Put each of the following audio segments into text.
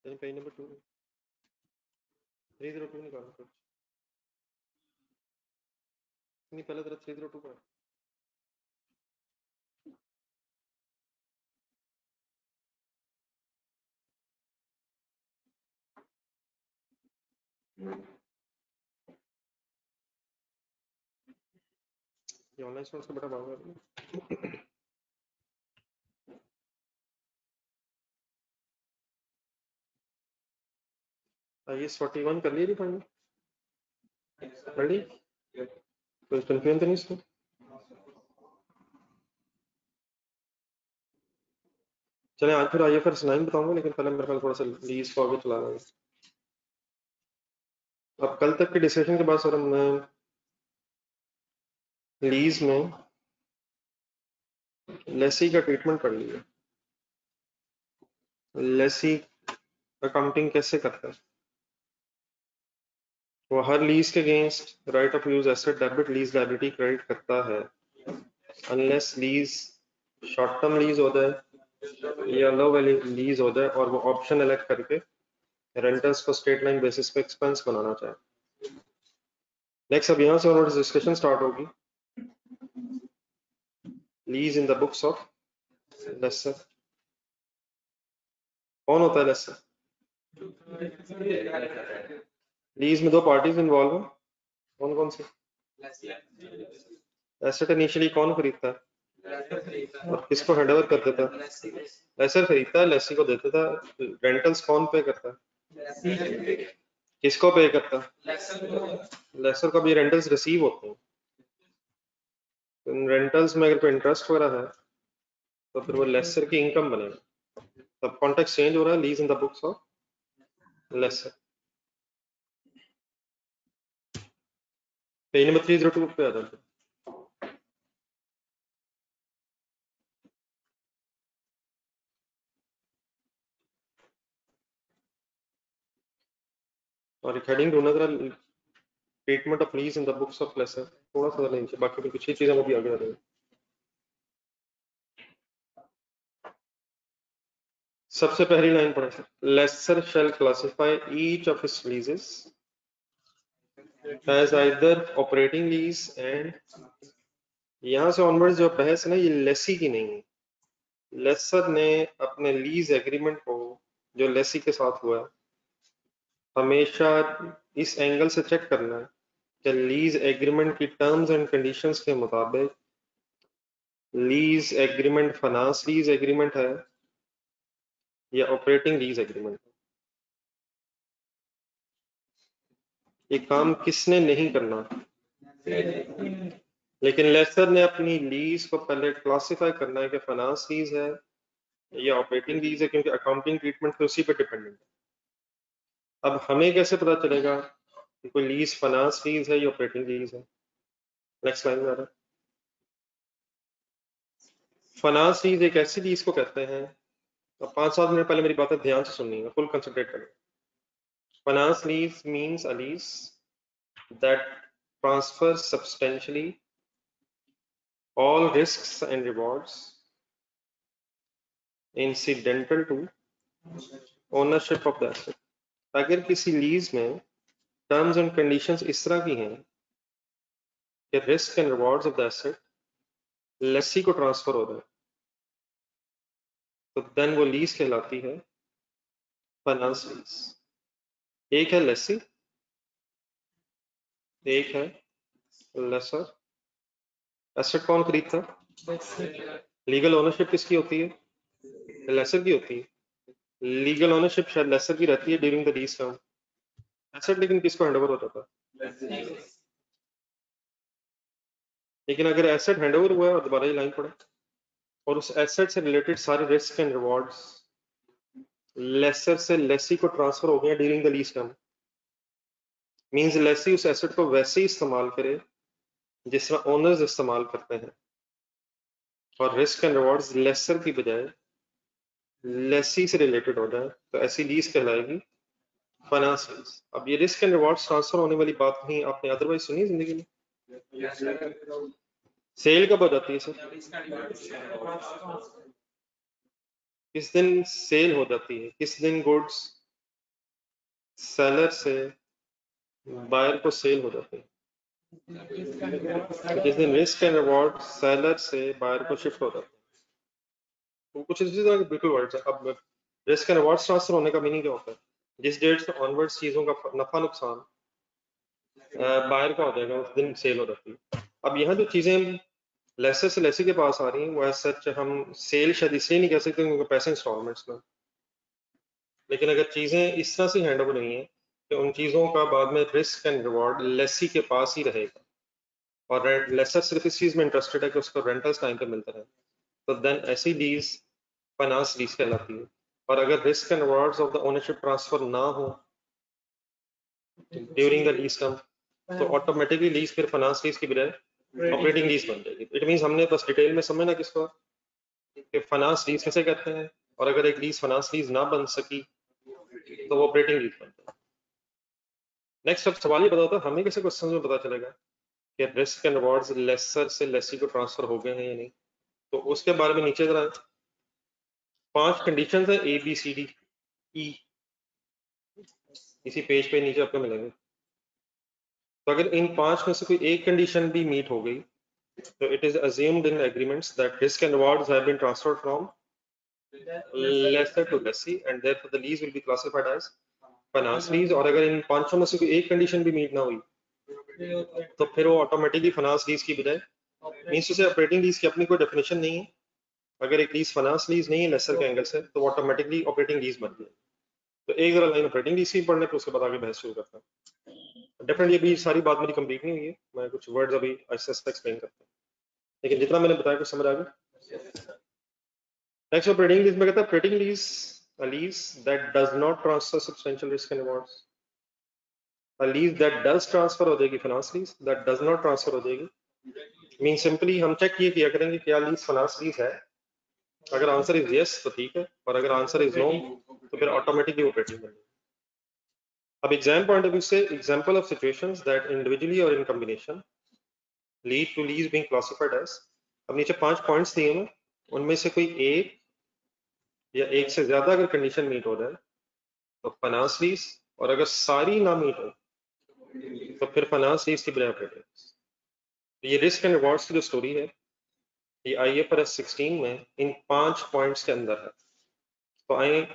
Page number 2 302 निकालो कुछ नहीं, पहले तरह 302 पर ये ऑनलाइन सोर्स का बड़ा भाग है। ये 41 कर लिए रिफाइंड कर ली, कोई कंफ्यूजन तो नहीं इसमें? चले आज फिर आइए फिर 9 बताऊंगा, लेकिन पहले मेरे ख्याल थोड़ा सा लीज को आगे चलाना है। अब कल तक के डिस्कशन के बाद सर हमने लीज में लेसी का ट्रीटमेंट कर लिया। लेसी अकाउंटिंग कैसे करता है? वो हर लीज के against right of use asset debit lease liability credit करता है, unless lease short term lease हो जाए या लो वैल्यू लीज हो जाए और वो ऑप्शन इलेक्ट करके रेंटर्स को स्ट्रेट लाइन बेसिस पे एक्सपेंस बनाना चाहे। नेक्स्ट अब यहाँ से और डिस्कशन स्टार्ट होगी lease in the books of lessor. कौन होता है लेसर? लीज में दो पार्टीज इन्वॉल्व हैं, कौन कौन सी? एसेट इनिशियली कौन खरीदता है और किसको हैंडओवर कर देता है? लेसर खरीदता है, लेसी को दे देता है। रेंटल्स कौन पे करता है? किसको पे करता है? लेसर को भी रेंटल्स रिसीव होते हैं। रेंटल्स में अगर कोई इंटरेस्ट वगैरह है तो फिर वो लेसर की इनकम बनेगा। तब कॉन्टेक्स्ट चेंज हो रहा है, lease in the books of lessor. Page number 302 पे आ जाते हैं। और एक हेडिंग ढूंढना जरा, treatment of lease in the books of lessor, थोड़ा सा नीचे, बाकी भी कुछ ही चीजें वो भी आगे आ रही हैं। सबसे पहली लाइन पढ़े sir, lessor shall classify each of his leases as either operating lease and, यहां से ऑनवर्ड्स जो बहस है ना ये लेसी की नहीं है। लेसर ने अपने लीज एग्रीमेंट को जो लेसी के साथ हुआ है हमेशा इस एंगल से चेक करना है कि लीज एग्रीमेंट की टर्म्स एंड कंडीशंस के मुताबिक lease agreement finance lease agreement है या ऑपरेटिंग लीज एग्रीमेंट है। ये काम किसने नहीं करना, लेकिन लेसर ने अपनी लीज को पहले क्लासिफाई करना है कि फाइनेंस लीज है या ऑपरेटिंग लीज है, क्योंकि अकाउंटिंग ट्रीटमेंट तो उसी पर डिपेंडेंट है। अब हमें कैसे पता चलेगा कि कोई लीज फाइनेंस लीज है या ऑपरेटिंग लीज है? नेक्स्ट लाइन में आ रहा है, फाइनेंस लीज एक ऐसी लीज को कहते हैं, अब 5-7 मिनट पहले मेरी बातें ध्यान से सुननी है, फुल कंसंट्रेट करें। Finance lease means a lease that transfers substantially all risks and rewards incidental to ownership of the asset। अगर किसी लीज में टर्म्स एंड कंडीशंस इस तरह की हैं कि risk and rewards of the asset lessee को ट्रांसफर हो रहा है तो देन वो लीज कहलाती है फाइनेंस लीज। एक है लेसी, एक है लेसर। एसेट कौन खरीदता है? लीगल ओनरशिप किसकी होती है? लेसर की होती है। लीगल ओनरशिप शायद लेसर की रहती है during the lease term, asset लेकिन किसको हैंडओवर हो जाता है? लेकिन अगर एसेट हैंडओवर हुआ है, और दोबारा ये लाइन पढ़े, और उस एसेट से रिलेटेड सारे रिस्क एंड रिवॉर्ड्स लेसर से लेसी को ट्रांसफर हो गया during the lease term, means lessee उस एसेट को वैसे ही इस्तेमाल करे जिस तरह ओनर्स इस्तेमाल करते हैं, और रिस्क एंड रिवॉर्ड्स लेसर की बजाय लेसी से रिलेटेड हो जाए तो ऐसी लीज कहलाएगी फाइनेंस लीज। अब ये रिस्क एंड रिवॉर्ड्स ट्रांसफर होने वाली बात कहीं आपने अदरवाइज सुनी है जिंदगी में? सेल कब हो जाती है सर? किस दिन सेल हो जाती है, किस दिन गुड्स सेलर से बायर को सेल हो जाती है। जिस दिन रिस्क एंड रिवॉर्ड सेलर से बायर को शिफ्ट हो जाता है, तो कुछ इसी तरह के बिल्कुल वर्ड्स है। अब रिस्क एंड रिवॉर्ड ट्रांसफर होने का मीनिंग क्या होता है? जिस डेट से ऑनवर्ड्स चीजों का नफा नुकसान बायर का हो जाएगा उस दिन सेल हो जाती है। अब यहाँ जो चीजें लेसर से लेसी के पास आ रही हैं वो एज सच हम सेल शायद इसलिए नहीं कह सकते क्योंकि पैसे इंस्टॉलमेंट्स में, लेकिन अगर चीजें इस तरह से हैंड ओवर हुई हैं कि उन चीजों का बाद में रिस्क एंड रिवॉर्ड लेसी के पास ही रहेगा और लेसर सिर्फ इस चीज में इंटरेस्टेड है कि उसको रेंटल्स टाइम पे मिलता रहे, तो देन ऐसी लीज फाइनेंस लीज कहलाती है। और अगर risk and rewards of the ownership transfer ना हो ड्यूरिंग द लीज टर्म, तो ऑटोमेटिकली लीज फिर फाइनेंस लीज की बजाय ऑपरेटिंग लीज बन जाएगी। इट मींस हमने बस डिटेल में समझना किसको कि फाइनेंस लीज कैसे कहते हैं, और अगर एक लीज फाइनेंस लीज ना बन सकी तो वो ऑपरेटिंग लीज बनती है। नेक्स्ट अब सवाल ये बताता है हमें कैसे क्वेश्चन में पता चलेगा कि रिस्क एंड रिवॉर्ड्स लेसर से लेसी को ट्रांसफर हो गए हैं या नहीं। तो उसके बारे में नीचे जरा 5 कंडीशंस है A B C D E, इसी पेज पे नीचे आपको मिलेंगे। तो अगर इन 5 में से कोई एक कंडीशन भी मीट हो गई तो it is assumed in agreements that risk and rewards have been transferred from lessor to lessee and therefore the lease will be classified as finance lease. और अगर इन 5 में से कोई एक कंडीशन भी मीट ना हुई तो फिर वो ऑटोमेटिकली फाइनेंस लीज की बजाय, मींस उसे ऑपरेटिंग लीज की अपनी कोई डेफिनेशन नहीं है, अगर एक लीज फाइनेंस लीज नहीं है लेसर के एंगल से तो वो ऑटोमेटिकली ऑपरेटिंग लीज बन गई। तो एक जरा लाइन ऑपरेटिंग लीज की पढ़ने पर उसके बाद आगे बहस शुरू करता हूँ। डेफिनेटली अभी सारी बात मेरी कंप्लीट नहीं हुई है, मैं कुछ वर्ड्स अभी ऐसे एक्सप्लेन करता हूँ, लेकिन जितना मैंने बताया कुछ समझ आ गया। नेक्स्ट ऑपरेटिंग लीज में कहता है operating lease a lease that does not transfer substantial risk and rewards, a lease that does transfer हो जाएगी finance lease, that does not transfer हो जाएगी मीन सिंपली हम चेक ये किया करेंगे क्या लीज फाइनेंस लीज है। अगर आंसर इज यस तो ठीक है, और अगर आंसर इज नो तो फिर ऑटोमेटिकली ऑपरेटिंग बनेगी। अब एग्जाम पॉइंट ऑफ व्यू से example of situations that individually or in combination lead to lease being classified as, अब नीचे 5 पॉइंट्स दिए हैं, उनमें से कोई एक या एक से ज्यादा अगर कंडीशन मीट हो जाए तो फाइनेंस लीज, और अगर सारी ना मीट हो तो फिर फाइनेंस लीज की बजाय ऑपरेटिंग। ये रिस्क एंड रिवॉर्ड्स की जो स्टोरी है ये IFRS 16 में इन 5 पॉइंट्स के अंदर है। तो आइए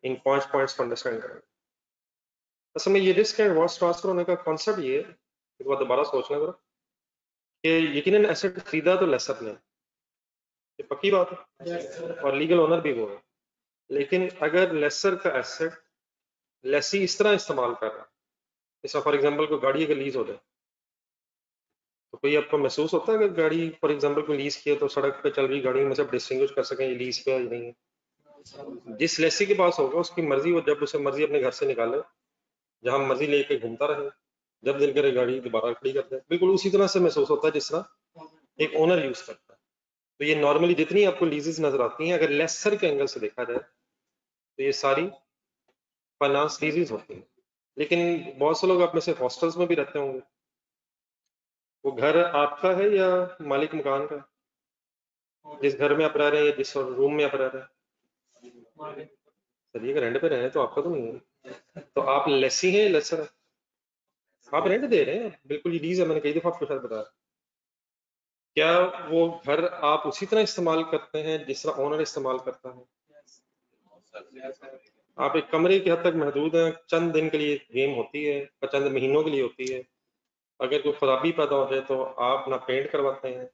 इन 5 पॉइंट्स को अंडरस्टैंड करें। असल में ये रिस्क एंड रिवॉर्ड्स ट्रांसफर होने का कॉन्सेप्ट ये है, एक बार दोबारा सोचना जरा, कि यकीनन एसेट खरीदा तो लेसर ने, ये पक्की बात है, और लीगल ओनर भी वो है, लेकिन अगर लेसर का एसेट लेसी इस तरह इस्तेमाल कर रहा है, जैसा फॉर एग्जांपल कोई गाड़ी अगर लीज हो जाए तो कोई आपको महसूस होता है अगर गाड़ी फॉर एग्जांपल कोई लीज की है तो सड़क पे चल रही गाड़ी में से आप डिस्टिंग्विश कर सकें ये लीज पे है या नहीं है। जिस लेसी के पास होगा उसकी मर्जी, वो जब उसे मर्जी अपने घर से निकाले, जहां मर्जी लेके घूमता रहे, जब दिल करे गाड़ी दोबारा खड़ी कर दे, बिल्कुल उसी तरह से महसूस होता है जिस तरह एक ओनर यूज करता है। तो ये नॉर्मली जितनी आपको लीजेस नजर आती हैं अगर लेसर के एंगल से देखा जाए तो ये सारी फाइनेंस लीजेस होती हैं। लेकिन बहुत से लोग आप में से हॉस्टल्स में भी रहते होंगे, वो घर आपका है या मालिक मकान का? जिस घर में आप रह रहे हैं या जिस रूम में आप रह रहे हैं, चलिए अगर रेंट पे रहे हैं तो आपका तो नहीं है, तो आप लेसी हैं लेसर है? आप रेंट दे रहे हैं, बिल्कुल ये लीज है, मैंने कई दफा आपको शायद बताया। क्या वो घर आप उसी तरह इस्तेमाल करते हैं जिस तरह ओनर इस्तेमाल करता है? आप एक कमरे की हद तक महदूद हैं, चंद दिन के लिए गेम होती है, चंद महीनों के लिए होती है। अगर कोई खराबी पैदा हो जाए तो आप ना पेंट करवाते हैं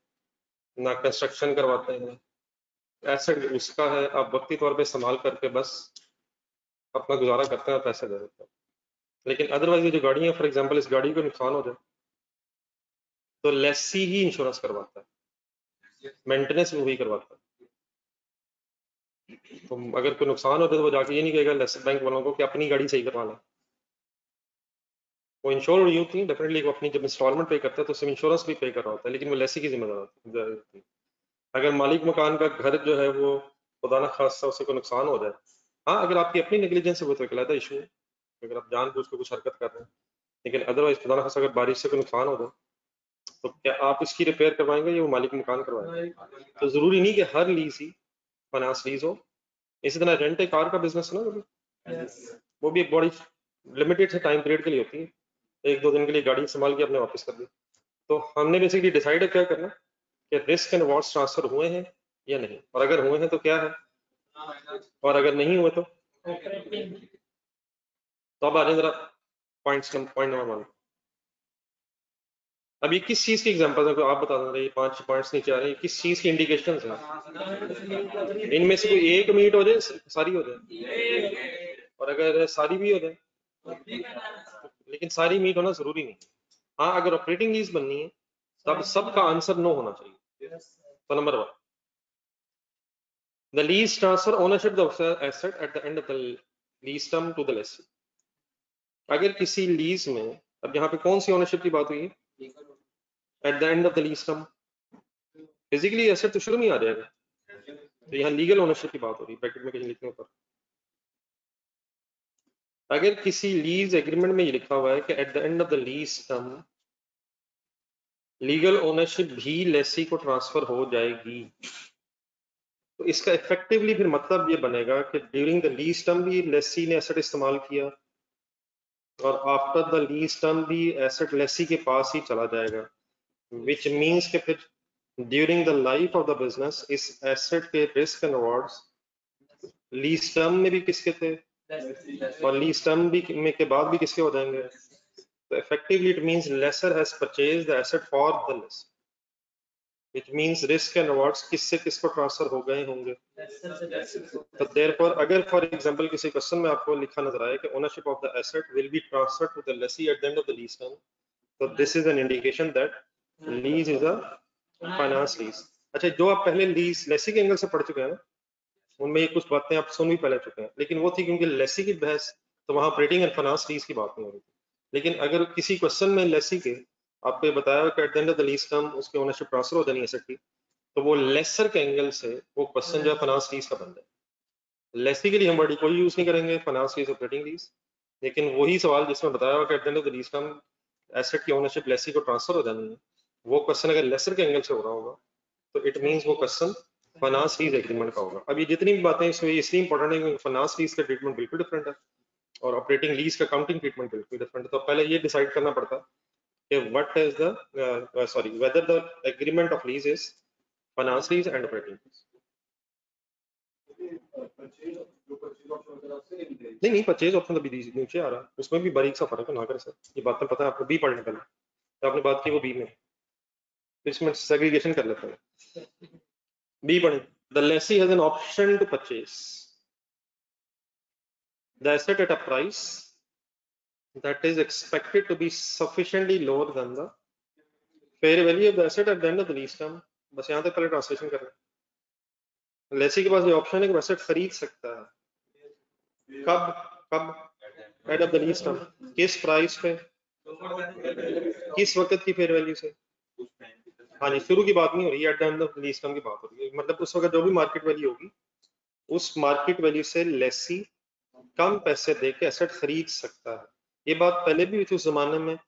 ना कंस्ट्रक्शन करवाते हैं, एसेट उसका है, आप वक्ती तौर पे इस्तेमाल करके बस अपना गुजारा करते हैं, पैसे दे देते हैं। लेकिन अदरवाइज ये जो गाड़ी है फॉर एग्जांपल इस गाड़ी को नुकसान हो जाए तो लेसी ही इंश्योरेंस करवाता है, मेंटेनेंस भी वही करवाता है। तो अगर कोई नुकसान होता है तो वो जाके ये नहीं कहेगा लेसर बैंक वालों को कि अपनी गाड़ी सही करवा लें, वो इंश्योर हुई होती है डेफिनेटली, वो अपनी जब इंस्टॉलमेंट पे करता है तो उसमें इंश्योरेंस भी पे कर रहा होता है, लेकिन वो लेसी की जिम्मेदारी होती है। अगर मालिक मकान का घर जो है वो खुदा ना खास्ता उसे कोई नुकसान हो जाए, हाँ अगर आपकी अपनी नेग्लिजेंस है वो तो एक अलग इशू है, अगर आप जानबूझ के कुछ हरकत कर रहे हैं, लेकिन अदरवाइज खुदा ना खास्ता अगर बारिश से कोई नुकसान हो जाए तो क्या आप इसकी रिपेयर करवाएंगे या वो मालिक मकान करवाएंगे? तो जरूरी नहीं कि हर लीज ही फाइनेंस लीज हो। इसी तरह रेंट ए कार का बिजनेस है ना, वो भी एक बड़ी लिमिटेड से टाइम पीरियड के लिए होती है, 1-2 दिन के लिए गाड़ी इस्तेमाल की, अपने वापस कर दी। तो हमने बेसिकली डिसाइड क्या करना कि रिस्क एंड रिवॉर्ड्स ट्रांसफर हुए हैं या नहीं, और अगर हुए हैं तो क्या है, और अगर नहीं हुए तो अब आ रहे जरा पॉइंट नंबर 1। अब ये किस चीज की एग्जांपल है, तो आप बता दें, ये 5 पॉइंट्स नीचे आ रहे हैं, किस चीज की इंडिकेशंस हैं? इनमें से कोई एक मीट हो जाए, सारी हो जाए, और अगर सारी भी हो जाए, लेकिन सारी मीट होना जरूरी नहीं। हाँ, अगर ऑपरेटिंग लीज बननी है तब सबका आंसर नो होना चाहिए। तो number 1, the lease transfer ownership of asset at the end of the lease term to the lessee. अगर किसी लीज में, अब यहाँ पे कौन सी ओनरशिप की बात हुई है? Eight the end of the lease term. Physically asset तो शुरू में आ जाएगा, तो यहाँ लीगल ओनरशिप की बात हो रही है, ब्रैकेट में कहीं लिखने पर। अगर किसी लीज एग्रीमेंट में ये लिखा हुआ है कि at the end of the lease term legal ownership भी लेसी को ट्रांसफर हो जाएगी, तो इसका इफेक्टिवली फिर मतलब ये बनेगा कि ड्यूरिंग द लीज टर्म भी लेसी ने एसेट इस्तेमाल किया, और आफ्टर द लीज टर्म भी एसेट लेसी के पास ही चला जाएगा, विच मीन्स के फिर during the life of the business इस एसेट के risk and rewards lease term में भी किसके थे, और लीज टर्म भी में के बाद भी किसके हो जाएंगे। तो effectively it means lessor has purchased the asset for the lessor, which means risk and rewards किससे किसको ट्रांसफर हो गए होंगे। तो therefore अगर फॉर एग्जांपल किसी क्वेश्चन में आपको लिखा नजर आए कि ownership of the asset will be transferred to the lessee at the end of the lease term, तो this is an indication that lease is a finance lease. अच्छा, जो आप पहले लीज लेसी के एंगल से पढ़ चुके हैं ना, उनमें ये कुछ बातें आप सुन भी पहले चुके हैं, लेकिन वो थी क्योंकि लेसी की बहस, तो वहां ऑपरेटिंग एंड फाइनेंस लीज की बात नहीं हो रही थी। लेकिन अगर किसी क्वेश्चन में लेसी के आपको बताया कि at the end of the lease term उसकी ओनरशिप ट्रांसफर हो जानी है एसेट की, तो वो लेसर के एंगल से वो क्वेश्चन जो है फाइनेंस लीज का बन जाए। लेसी के लिए हम वर्ड कोई यूज नहीं करेंगे, फाइनेंस लीज, ऑपरेटिंग लीज। लेकिन वही सवाल जिसमें बताया कि at the end of the lease term asset की ओनरशिप लेसी को ट्रांसफर हो जानी है, वो क्वेश्चन अगर लेसर के एंगल से हो रहा होगा तो इट मीन्स वो क्वेश्चन फाइनेंस लीज एग्रीमेंट का होगा। अब ये जितनी भी बातें इसमें इसलिए इंपॉर्टेंट है क्योंकि फाइनेंस लीज का ट्रीटमेंट बिल्कुल डिफरेंट है और ऑपरेटिंग लीज का काउंटिंग ट्रीटमेंट बिल्कुल डिफरेंट है। तो पहले ये डिसाइड करना पड़ता कि what is the whether the agreement of lease is finance lease and operating lease. नहीं, परचेज ऑप्शन तो भी नीचे आ रहा है, उसमें भी बारीक सा फर्क है ना, कर सर ये बातें पता है आपको, बी पढ़ने पहले तो आपने बात की वो बी में, इसमें सेग्रीगेशन कर लेते हैं। बी पढ़े, the lessee has an option to purchase the asset at a price that is expected to be sufficiently lower than the fair value of the asset at the end of the lease term। बस यहाँ तक पहले translation कर रहे हैं। लेसी के पास ये option है कि एसेट खरीद सकता है, कब कब at of the lease term, किस प्राइस पे, किस वक्त की फेयर वैल्यू से। हाँ जी, शुरू की बात नहीं हो रही है, eight the end of lease term की बात हो रही है, मतलब उस वक्त जो भी मार्केट वैल्यू होगी उस मार्केट वैल्यू से लेसी कम पैसे देके एसेट खरीद सकता है। ये बात पहले भी हुई थी उस जमाने में।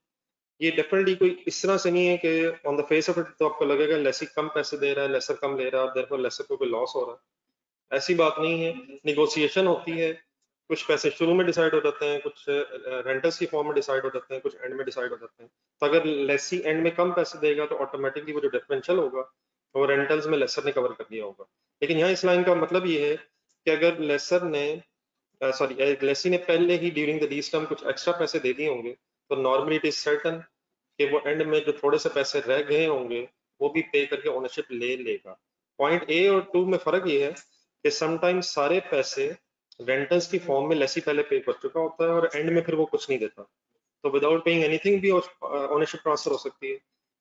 ये डेफिनेटली कोई इस तरह से नहीं है कि on the face of it तो आपको लगेगा लेसी कम पैसे दे रहा है, लेसर कम ले रहा है और देयरफॉर लेसर को कोई लॉस हो रहा है। ऐसी बात नहीं है, निगोशिएशन होती है, कुछ पैसे शुरू में डिसाइड हो जाते हैं, कुछ रेंटल्स की फॉर्म में डिसाइड हो जाते हैं, कुछ एंड में डिसाइड हो जाते हैं। तो अगर लेसी एंड में कम पैसे देगा तो ऑटोमेटिकली वो जो डिफरेंशियल होगा वो रेंटल्स में लेसर ने कवर कर दिया होगा। लेकिन यहाँ इस लाइन का मतलब ये है कि अगर लेसर ने लेसी ने पहले ही ड्यूरिंग द लीज टर्म कुछ एक्स्ट्रा पैसे दे दिए होंगे तो नॉर्मली इट इज सर्टन कि वो एंड में जो थोड़े से पैसे रह गए होंगे वो भी पे करके ओनरशिप ले लेगा। पॉइंट ए और 2 में फर्क ये है कि समटाइम्स सारे पैसे रेंटल्स की फॉर्म में लेसी पहले पे कर चुका होता है और एंड में फिर वो कुछ नहीं देता, तो विदाउट पेइंग एनीथिंग भी ओनरशिप ट्रांसफर हो सकती है।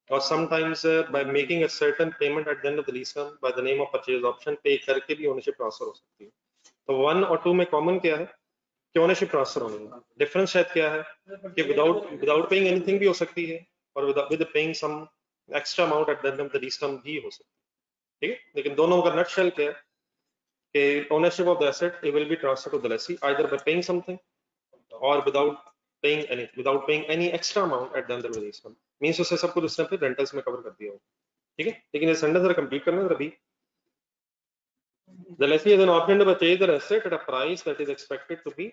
और sometimes by making a certain payment eight the end of the lease term by the name of purchase option पे करके भी ओनरशिप ट्रांसफर हो सकती है। तो 1 और 2 में कॉमन क्या है कि ओनरशिप ट्रांसफर होनी है। डिफरेंस शायद क्या है कि विदाउट पेइंग एनीथिंग भी हो सकती है और with paying some extra amount at the end of the lease term भी हो सकती है। ठीक है, लेकिन दोनों का नटशेल क्या है कि ownership of the asset it will be transferred to the lessee either by paying something or without paying any extra amount at the end of the lease term. Means उसे सब कुछ उसने फिर रेंटल्स में cover कर दिया हो। ठीक है, लेकिन ये सेंटेंस जरा कंप्लीट करना है अभी। The lessee has an option to purchase the asset at a price that is expected to be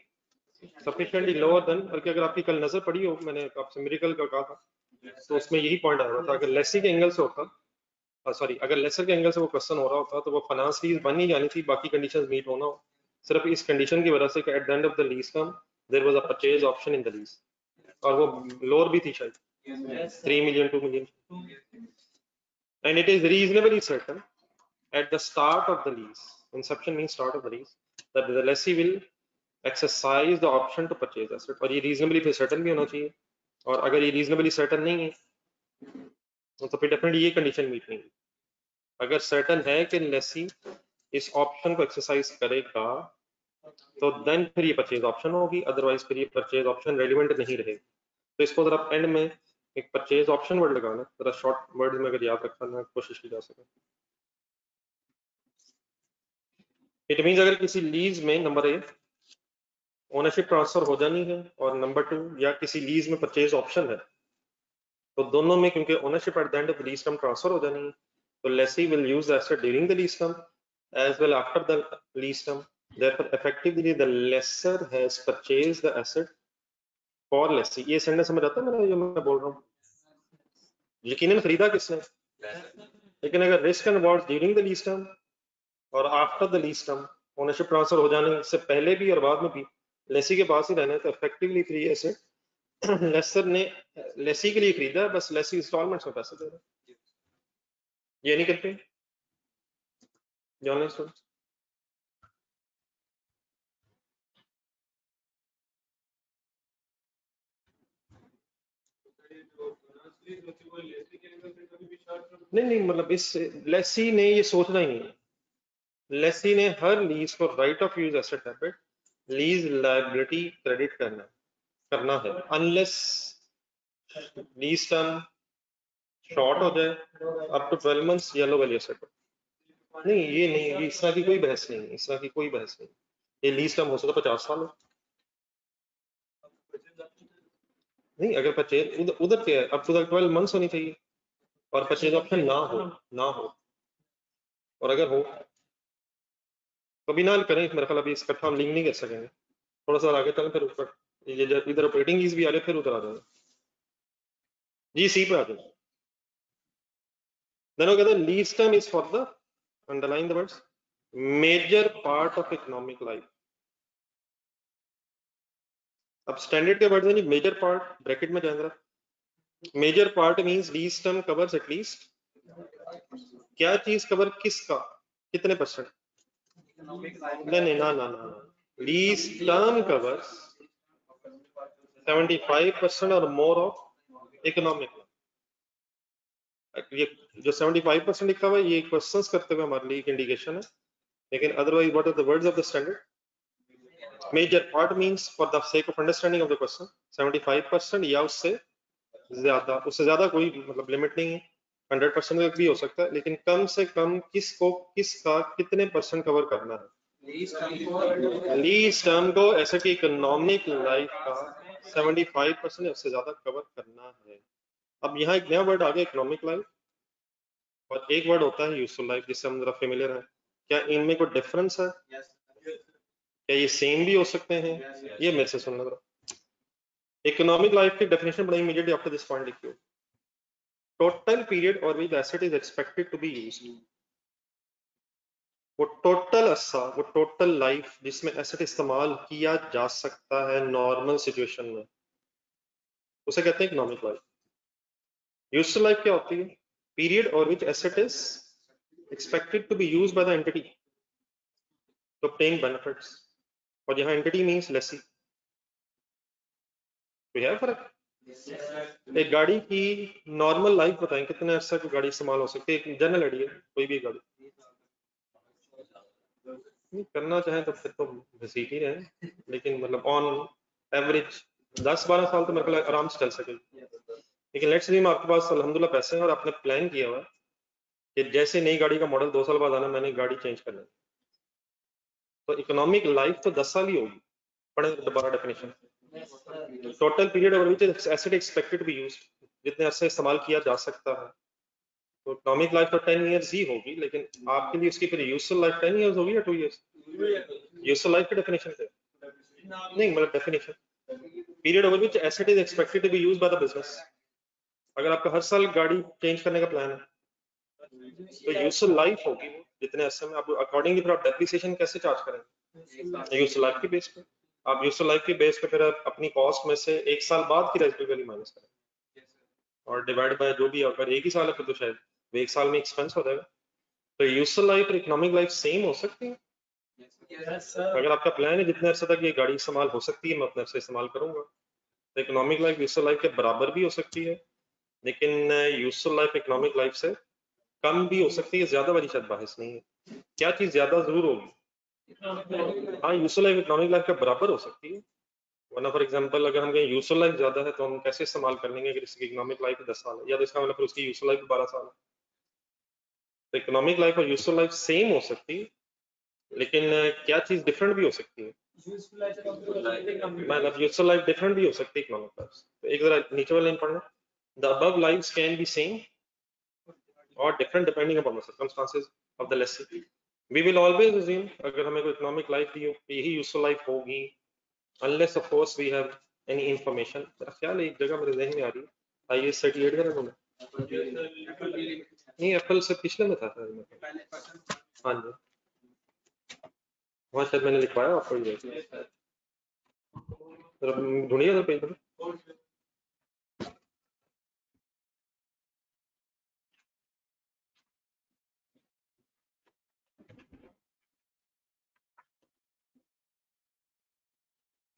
sufficiently lower than, बल्कि अगर आपकी कल नजर पड़ी हो, मैंने आपसे मिरेकल का कहा था, तो उसमें यही पॉइंट आ रहा था, अगर लेसी के एंगल से होता, सॉरी अगर लेसर के एंगल से वो क्वेश्चन हो रहा होता तो वो फाइनेंस लीज बन ही जानी थी, बाकी कंडीशंस मीट होना हो। सिर्फ इस कंडीशन की वजह से कि at the end of the lease term there was a purchase option in the lease, और वो लोअर भी थी शायद 3 million 2 million, and it is reasonably certain at the start of the lease, inception means start of the lease, that the lessee will exercise the option to purchase asset, और ये reasonably फिर certain भी होना चाहिए, और अगर ये reasonably certain नहीं है तो फिर डेफिनेटली ये कंडीशन मीट नहीं है। अगर सर्टन है कि लेसी इस ऑप्शन को एक्सरसाइज करेगा तो देन फिर ये परचेज ऑप्शन होगी, अदरवाइज फिर ये परचेज ऑप्शन रेलिवेंट नहीं रहेगी। तो इसको जरा एंड में एक परचेज ऑप्शन वर्ड लगाना, जरा शॉर्ट वर्ड में अगर याद रखना कोशिश की जा सके। इट मींस अगर किसी लीज में नंबर ए ओनरशिप ट्रांसफर हो जानी है, और नंबर 2 या किसी लीज में परचेज ऑप्शन है, तो दोनों में क्योंकि ownership at the end of the lease term transfer हो जानी है, तो lessee will use the asset during the lease term as well after the lease term. Therefore, effectively, the lessor has purchased the asset for lessee. ये sentence समझ आता है मेरा जो मैं बोल रहा हूँ? यकीनन खरीदा किसने, लेकिन अगर risk and reward during the lease term or after the lease term, ownership transfer हो जाने से पहले भी और बाद में भी लेसी के पास ही रहना है, तो इफेक्टिवली फिर ये एसेट लेसर ने लेसी के लिए खरीदा, बस लेसी इंस्टॉलमेंट्स में पैसे दे रहा है। ये नहीं करते जानने स्टूडेंट्स? नहीं, मतलब इस लेसी ने ये सोचना ही नहीं है, लेसी ने हर लीज को right of use asset debit, lease liability credit करना है, अनलेस लीज टर्म शॉर्ट हो जाए अप टू 12 मंथ्स येलो वाली एसेट। नहीं, ये नहीं, ये इस तरह की कोई बहस नहीं, इस तरह की कोई बहस नहीं। ये लीज टर्म हो सकता 50 साल हो। नहीं, अगर परचेज उधर क्या है, अप टू 12 मंथ्स होनी चाहिए, और परचेज ऑप्शन ना हो, और अगर हो कभी ना करें, मेरे ख्याल अभी इकट्ठा हम लिंक नहीं कर सकेंगे, थोड़ा सा आगे चलें फिर ऊपर, ये जब इधर ऑपरेटिंग लीज भी आ रहे फिर उधर आ जाएंगे। जी सी पे आ जाएंगे। देन वो कहते हैं lease term is for the, underline the words, major part of economic life. अब स्टैंडर्ड के वर्ड में नहीं, मेजर पार्ट ब्रैकेट में जाएंगे। Major part means lease term covers at least, क्या चीज कवर किसका, कितने परसेंट? नहीं, ना, लीज टर्म कवर्स 75% और मोर ऑफ इकोनॉमिक। ये जो 75% लिखा हुआ है ये क्वेश्चंस करते हुए हमारे लिए एक इंडिकेशन है, लेकिन otherwise what are the words of the standard? Major part means for the sake of understanding of the question 75% या उससे ज्यादा, उससे ज्यादा कोई मतलब लिमिट नहीं है, 100% तक भी हो सकता है, लेकिन कम से कम किसको, किसका कितने परसेंट कवर करना है? लीज टर्म को ऐसे कि इकोनॉमिक लाइफ का 75% उससे ज्यादा कवर करना है। अब यहाँ एक नया वर्ड आ गया, इकोनॉमिक लाइफ, और एक वर्ड होता है यूजफुल लाइफ, जिससे हम जरा फेमिलियर हैं। क्या इनमें कोई डिफरेंस है? क्या ये सेम भी हो सकते हैं? ये मेरे से सुनना जरा। इकोनॉमिक लाइफ की डेफिनेशन बड़ी इमीडिएटली आफ्टर दिस पॉइंट लिखियो। Total period over which asset is expected to be used, वो टोटल अरसा, वो टोटल लाइफ जिसमें एसेट इस्तेमाल किया जा सकता है नॉर्मल सिचुएशन में, उसे कहते हैं इकोनॉमिक लाइफ। यूजफुल लाइफ क्या होती है? Period over which asset is expected to be used by the entity to obtain benefits, और यहाँ entity means lessee। तो है फर्क? एक गाड़ी की नॉर्मल लाइफ बताएं, कितने अर्सा की गाड़ी इस्तेमाल हो सकती है, एक जनरल आइडिया, कोई भी गाड़ी नहीं करना चाहे तो फिर तो घसीट ही रहे, लेकिन मतलब ऑन एवरेज 10-12 साल तो मेरे को आराम से चल सकेगी। लेकिन लेट्स सी आपके पास अल्हम्दुलिल्लाह पैसे हैं और आपने प्लान किया हुआ कि जैसे नई गाड़ी का मॉडल 2 साल बाद आना, मैंने गाड़ी चेंज करना है, तो इकोनॉमिक लाइफ तो 10 साल ही होगी। पढ़े दोबारा definition. Total period over which asset expected to be used, जितने अरसे इस्तेमाल किया जा सकता है, तो इकोनॉमिक लाइफ तो 10 इयर्स ही होगी, लेकिन आपके लिए उसकी फिर यूजफुल लाइफ 10 इयर्स होगी या 2 इयर्स? यूजफुल लाइफ की डेफिनेशन क्या है? नहीं मतलब definition, period over which asset is expected to be used by the business. अगर आपका हर साल गाड़ी चेंज करने का प्लान है तो यूजफुल लाइफ होगी वो जितने अरसे में, आप अकॉर्डिंगली फिर आप डेप्रिसिएशन कैसे चार्ज करेंगे? यूजफुल लाइफ की बेस पे। आप यूजफुल लाइफ की बेस पे फिर आप अपनी कॉस्ट में से एक साल बाद की रेजिडुअल वैल्यू माइनस करें और डिवाइड बाय जो भी, अगर एक ही साल है फिर तो शायद वो एक साल में एक्सपेंस हो जाएगा। तो यूजफुल लाइफ और इकोनॉमिक लाइफ सेम हो सकती है। अगर आपका प्लान है जितने अरसे तक ये गाड़ी इस्तेमाल हो सकती है मैं उतने अरसे इस्तेमाल करूंगा, तो इकोनॉमिक लाइफ यूजफुल लाइफ के बराबर भी हो सकती है, लेकिन यूजफुल लाइफ इकोनॉमिक लाइफ से कम भी हो सकती है, ज्यादा वाली शायद बाहिस नहीं है। क्या चीज ज्यादा जरूर होगी? हाँ, यूजफुल लाइफ इकोनॉमिक लाइफ के बराबर हो सकती है, वरना फॉर एग्जांपल अगर हम कहें यूजफुल लाइफ ज्यादा है तो हम कैसे इस्तेमाल कर लेंगे अगर इसकी इकोनॉमिक लाइफ 10 साल है, या तो इसका मतलब फिर उसकी यूजफुल लाइफ 12 साल है। तो इकोनॉमिक लाइफ और यूजफुल लाइफ सेम हो सकती है, लेकिन क्या चीज डिफरेंट भी हो सकती है? मतलब यूजफुल लाइफ डिफरेंट भी हो सकती है इकोनॉमिक लाइफ से। तो एक जरा नीचे वाला लाइन पढ़ना, the above lives can be same or different depending upon the circumstances of the lessee. We will always assume अगर हमें कोई इकोनॉमिक लाइफ दी हो यही यूजफुल लाइफ होगी, unless of course we have any information. मेरा ख्याल है एक जगह मेरे जहन में आ रही है, आईएएस 38 का ना, नहीं एप्पल से पिछले में था शायद। हाँ जी, वहाँ शायद मैंने लिखवाया आपको ये, जरा ढूंढिए जरा पेज पर।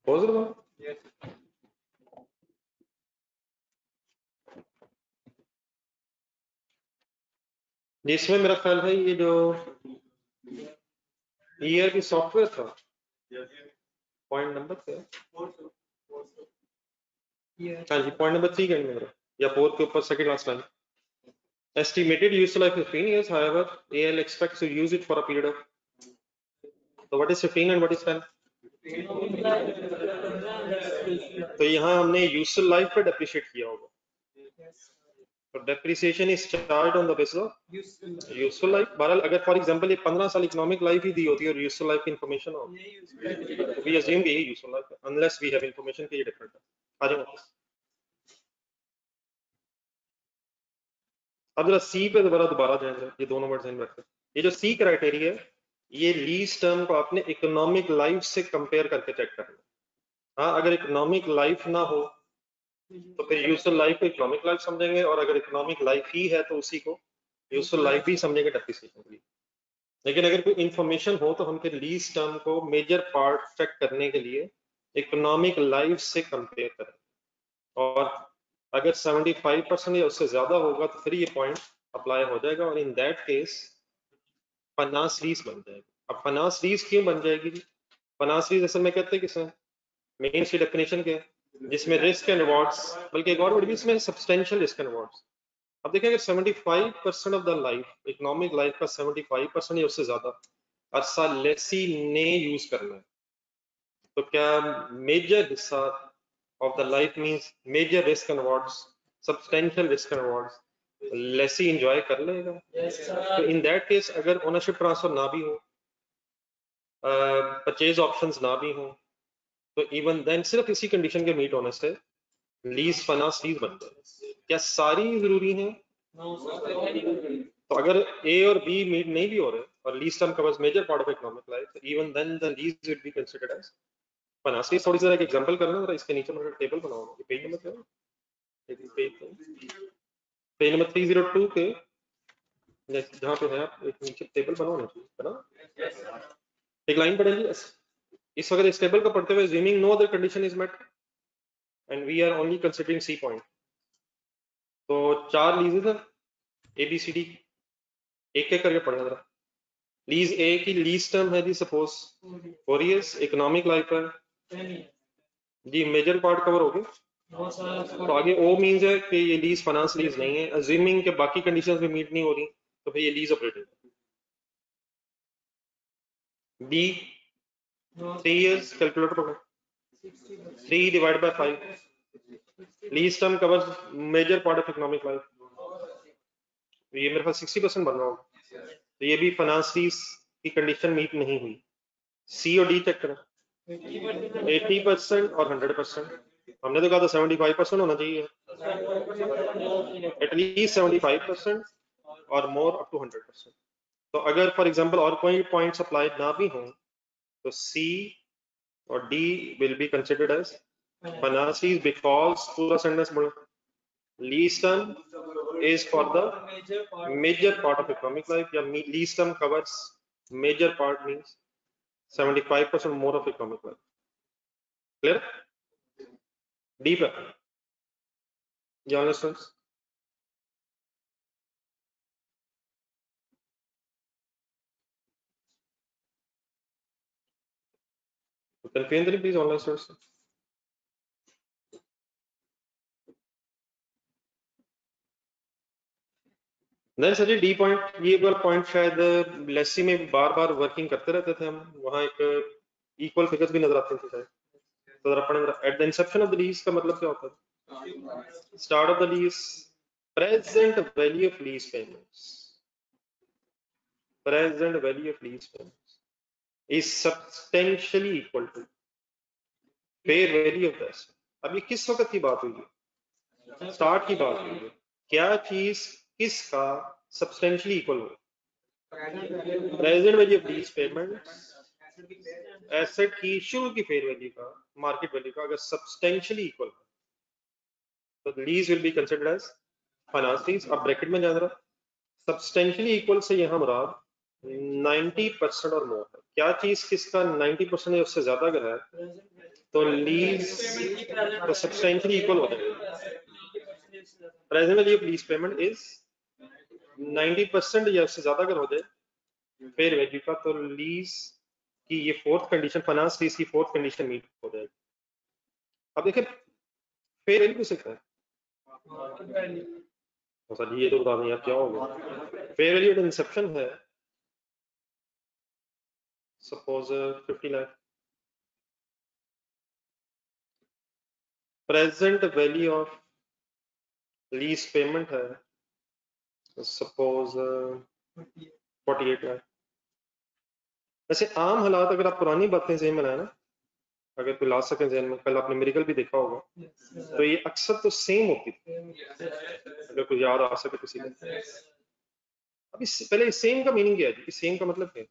हो सकता जिसमें मेरा ख्याल है ये जो ईयर की सॉफ्टवेयर था, पॉइंट नंबर क्या है? हाँ जी, पॉइंट नंबर 3 के एंड में मेरा, या 4 के ऊपर second last line, estimated useful life is 15 years, however AL expects to use it for a period of, so what is 15 and what is 10? तो यहाँ हमने यूजफुल लाइफ पे डेप्रिशिएट किया होगा, तो depreciation is charge on the basis of useful life. बहरहाल अगर for example ये 15 साल इकोनॉमिक लाइफ ही दी होती है और यूजफुल लाइफ की इंफॉर्मेशन हो, तो वी अज्यूम कि यही यूजफुल लाइफ है, अनलेस वी हैव इंफॉर्मेशन कि ये डिफरेंट है। आ जाओ वापस, अब जरा सी पे दोबारा ध्यान दें, ये दोनों वर्ड ध्यान रखें। ये जो सी क्राइटेरिया है ये लीज टर्म को आपने इकोनॉमिक लाइफ से कंपेयर करके चेक करना। हाँ, अगर इकोनॉमिक लाइफ ना हो तो फिर यूजफुल लाइफ को इकोनॉमिक लाइफ समझेंगे, और अगर इकोनॉमिक लाइफ ही है तो उसी को यूजफुल लाइफ भी समझेंगे डेप्रिसिएशन के लिए। लेकिन अगर कोई इंफॉर्मेशन हो तो हम फिर लीज टर्म को मेजर पार्ट चेक करने के लिए इकोनॉमिक लाइफ से कंपेयर करें, और अगर 75% या उससे ज्यादा होगा तो फिर ये पॉइंट अप्लाई हो जाएगा, और इन दैट केस फाइनेंस लीज बन जाएगी। अब फाइनेंस लीज क्यों बन जाएगी जी? फाइनेंस लीज असल में कहते हैं किसे, मेन इसकी डेफिनेशन क्या है, जिसमें रिस्क एंड रिवॉर्ड्स, बल्कि एक और वर्ड भी इसमें सब्सटेंशियल रिस्क एंड रिवॉर्ड्स। अब देखिए अगर 75% of the life, economic life का 75% या उससे ज्यादा अरसा लेसी ने यूज करना है, तो क्या मेजर हिस्सा of the life means major risk and rewards, substantial risk and rewards lessee enjoy कर लेगा? तो इन दैट केस अगर ओनरशिप ट्रांसफर ना भी हो, परचेज ऑप्शंस ना भी हो, तो इवन देन सिर्फ इसी कंडीशन के मीट होने से लीज फाइनेंस लीज बन जाए। क्या सारी जरूरी है? तो अगर ए और बी मीट नहीं भी हो रहे और lease term covers major part of economic life, तो even then the lease will be considered as finance lease. थोड़ी सी एक एग्जांपल करना, जरा इसके नीचे मैं टेबल बनाऊंगा, ये पेज नंबर क्या है? पेज नंबर 302 के जहाँ पे है आप एक नीचे टेबल बनाओ ना, बना एक लाइन पढ़ेंगे इस वक्त इस टेबल को पढ़ते हुए, assuming no other condition is met and we are only considering C point, तो 4 लीजेस है ए बी सी डी, एक एक करके पढ़ना जरा। लीज ए की लीज टर्म है जी सपोज 4 years, इकोनॉमिक लाइफ है जी, मेजर पार्ट कवर हो गए, तो आगे ओ मींस है कि ये लीज फाइनेंस लीज नहीं है, अज्यूमिंग के बाकी कंडीशंस भी मीट नहीं हो रही तो फिर ये lease operating. B 3 years, calculator पकड़ो, 3 divided by 5, lease term covers major part of economic life, तो ये मेरे पास 60% बन रहा होगा, तो ये भी फाइनेंस लीज की कंडीशन मीट नहीं हुई। सी और डी चेक करें, 80% और 100%। हमने तो कहा था 75% होना चाहिए, एटलीस्ट 75% और मोर अप टू 100%। तो अगर फॉर एग्जांपल और कोई पॉइंट्स अप्लाई ना भी हो तो सी और D will be considered as finances because पूरा सेंटेंस बोलो least term is for the major part of economic life, या least term covers major part means 75% more of economic life. Clear? Deeper. You understand? Confusion, please, online source. नहीं sir जी, D point ये वाला point शायद लेसी में बार बार working करते रहते थे हम, वहाँ एक इक्वल फिगर्स भी नजर आते थे शायद। तो जरा पढ़ेंगे at the Inception of the lease का मतलब क्या होता है? Start of the lease, present value of lease payments, present value of lease payments is substantially equal to fair value of the asset. अब ये किस वक्त की बात हुई है? स्टार्ट की बात हुई है। क्या चीज किसका सब्सटेंशियली इक्वल हो? Present value of lease payment, asset की शुरू की फेयर वैल्यू का, मार्केट वैल्यू का अगर सब्सटेंशियली इक्वल हो तो lease will be considered as finance lease. अब ब्रैकेट में जान रहा, सब्सटेंशियली इक्वल से यहां मुराद 90% और मोर है। क्या चीज किसका 90% या उससे ज्यादा अगर है तो लीज तो सब्सटेंशियली इक्वल हो जाएगा। Present value of lease payment is 90% या उससे ज्यादा अगर हो जाए फेयर वैल्यू का तो लीज की ये फोर्थ कंडीशन, फाइनेंस लीज की फोर्थ कंडीशन मीट हो जाएगी। अब देखिए फेयर वैल्यू किसे कहते हैं? सर ये तो बता दें यार क्या होगा। फेयर वैल्यू एट इंसेप्शन है suppose 50 lakh, present value of lease payment है सपोज 48 लाख। वैसे आम हालात अगर आप पुरानी बातें ज़हन में लाए ना, अगर कोई ला सके ज़हन में, कल आपने मेरिकल भी देखा होगा, तो ये अक्सर तो सेम होती थी, अगर कोई याद आ सके किसी को। अब इस पहले सेम का मीनिंग क्या है? सेम का मतलब क्या है?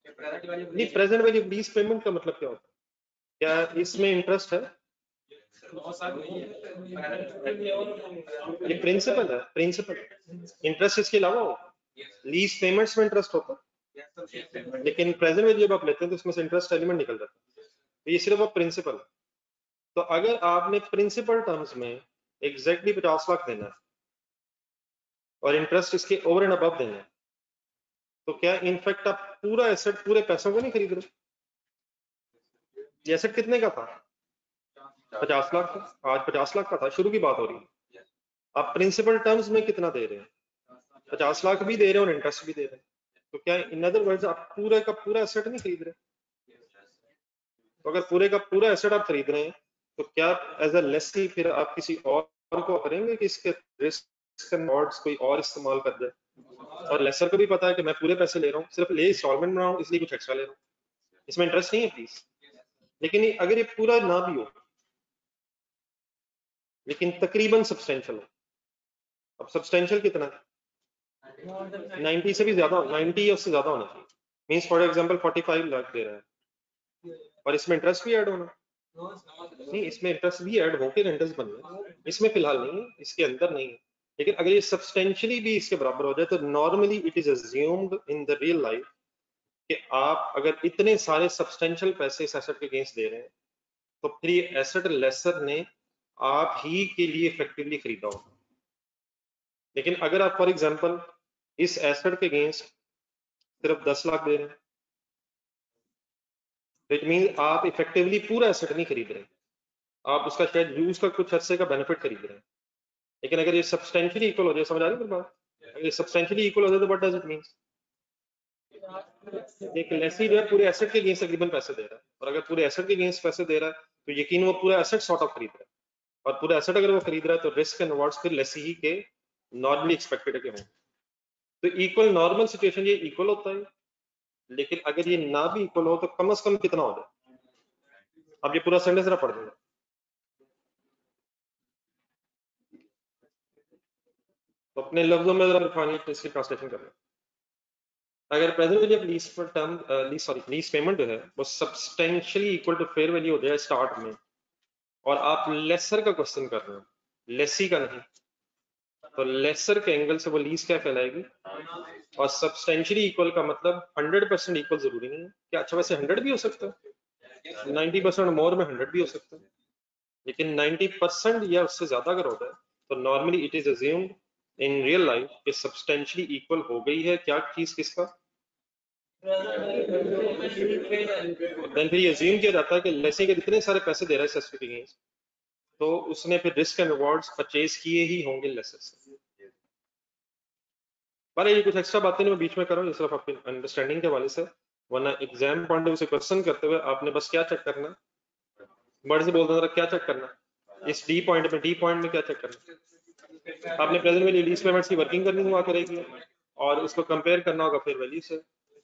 नहीं, प्रेजेंट वैल्यू लीज पेमेंट का मतलब क्या होता है? क्या इसमें इंटरेस्ट है? ये प्रिंसिपल है, प्रिंसिपल। इंटरेस्ट इसके अलावा हो, लीज पेमेंट्स में इंटरेस्ट होता है, लेकिन प्रेजेंट वैल्यू जब आप लेते हैं तो इसमें से इंटरेस्ट एलिमेंट निकल जाता है। तो ये सिर्फ आप प्रिंसिपल है। तो अगर आपने प्रिंसिपल टर्म्स में एग्जैक्टली 50 लाख देना है और इंटरेस्ट इसके ओवर एंड अबव देना है, तो क्या इनफैक्ट आप पूरा एसेट पूरे पैसों को नहीं खरीद रहे? ये एसेट कितने का था? 50 लाख का। आज 50 लाख का था, शुरू की बात हो रही है। आप प्रिंसिपल टर्म्स में कितना दे रहे हैं? 50 लाख भी दे रहे हैं और इंटरेस्ट भी दे रहे हैं। तो क्या इन अदर वर्ड्स आप पूरे का पूरा एसेट नहीं खरीद रहे? तो अगर पूरे का पूरा एसेट आप खरीद रहे हैं तो क्या एज अ लेसी फिर आप किसी और को करेंगे कि इसके रिस्क एंड रिवॉर्ड्स कोई और इस्तेमाल कर दे? और लेसर को भी पता है कि मैं पूरे पैसे ले रहा हूँ, सिर्फ ले इंस्टॉलमेंट में रहा हूँ इसलिए कुछ एक्स्ट्रा ले रहा हूँ, इसमें इंटरेस्ट नहीं है प्लीज। लेकिन अगर ये पूरा ना भी हो लेकिन तकरीबन सब्सटेंशियल हो, अब सब्सटेंशियल कितना है? 90 से भी ज्यादा, 90 या उससे ज्यादा होना चाहिए। मींस फॉर एग्जांपल 45 लाख दे रहा है और इसमें इंटरेस्ट भी ऐड होना नहीं, इसमें इंटरेस्ट भी ऐड होकर इंटरेस्ट बनना है, इसमें फिलहाल नहीं है, इसके अंदर नहीं है। लेकिन अगर ये सब्सटेंशियली भी इसके बराबर हो जाए तो normally it is assumed in the real life कि आप अगर इतने सारे सब्सटेंशियल पैसे इस एसेट के अगेंस्ट दे रहे हैं तो फिर ये एसेट लेसर ने आप ही के लिए इफेक्टिवली खरीदा होगा। लेकिन अगर आप फॉर एग्जांपल इस एसेट के अगेंस्ट सिर्फ 10 लाख दे रहे हैं तो इट मीन आप इफेक्टिवली पूरा एसेट नहीं खरीद रहे, आप उसका शायद यूज का कुछ अर्से का बेनिफिट खरीद रहे हैं। लेकिन अगर ये सब्सटेंशियली इक्वल हो जाए, समझ आ रही है बात? अगर ये सब्सटेंशियली इक्वल हो जाए तो व्हाट डज इट मींस? एक लेसी जो है पूरे एसेट के अगेंस्ट तकरीबन पैसे दे रहा है, और अगर पूरे एसेट के अगेंस्ट पैसे दे रहा है तो यकीन वो पूरा एसेट सॉर्ट ऑफ खरीद रहा है, और पूरा एसेट अगर वो खरीद रहा है तो रिस्क एंड रिवॉर्ड्स फिर लेसी ही के नॉर्मली एक्सपेक्टेड के हों। तो इक्वल नॉर्मल सिचुएशन ये इक्वल होता है लेकिन अगर ये ना भी इक्वल हो तो कम से कम कितना हो जाए। अब ये पूरा सेंटेंस जरा पढ़ देंगे, तो अपने लफ्जों में जरा फाइनल इसकी ट्रांसलेशन कर लें। अगर प्रेजेंट वैल्यू ऑफ लीज पर टर्म लीज पेमेंट जो है वो substantially equal to fair value हो जाए स्टार्ट में, और आप लेसर का क्वेश्चन कर रहे हो, लेसी का नहीं, तो लेसर के एंगल से वो लीज क्या कहलाएगी। और सब्सटेंशियली इक्वल का मतलब 100% इक्वल जरूरी नहीं है क्या, अच्छा वैसे 100 भी हो सकता है, 90% मोर में 100 भी हो सकता है, लेकिन 90% या उससे ज्यादा अगर होता है तो normally it is assumed in real life कि सब्सटेंशियली इक्वल हो गई है क्या चीज किसका, देन फिर ये अज्यूम किया जाता है कि लेसी के इतने सारे पैसे दे रहा है सब्सिडी, तो उसने फिर रिस्क एंड रिवॉर्ड्स परचेज किए ही होंगे लेसर से। पर ये कुछ एक्स्ट्रा बातें नहीं मैं बीच में कर रहा हूँ, सिर्फ आपकी अंडरस्टैंडिंग के हवाले से, वरना एग्जाम पॉइंट ऑफ व्यू से क्वेश्चन करते हुए आपने बस क्या चेक करना, बड़े से बोलते क्या चेक करना, इस डी पॉइंट में क्या चेक करना, आपने प्रेजेंट वैल्यू लीज पेमेंट्स की वर्किंग करनी हुआ करेगी और उसको कंपेयर करना होगा फिर वैल्यू से।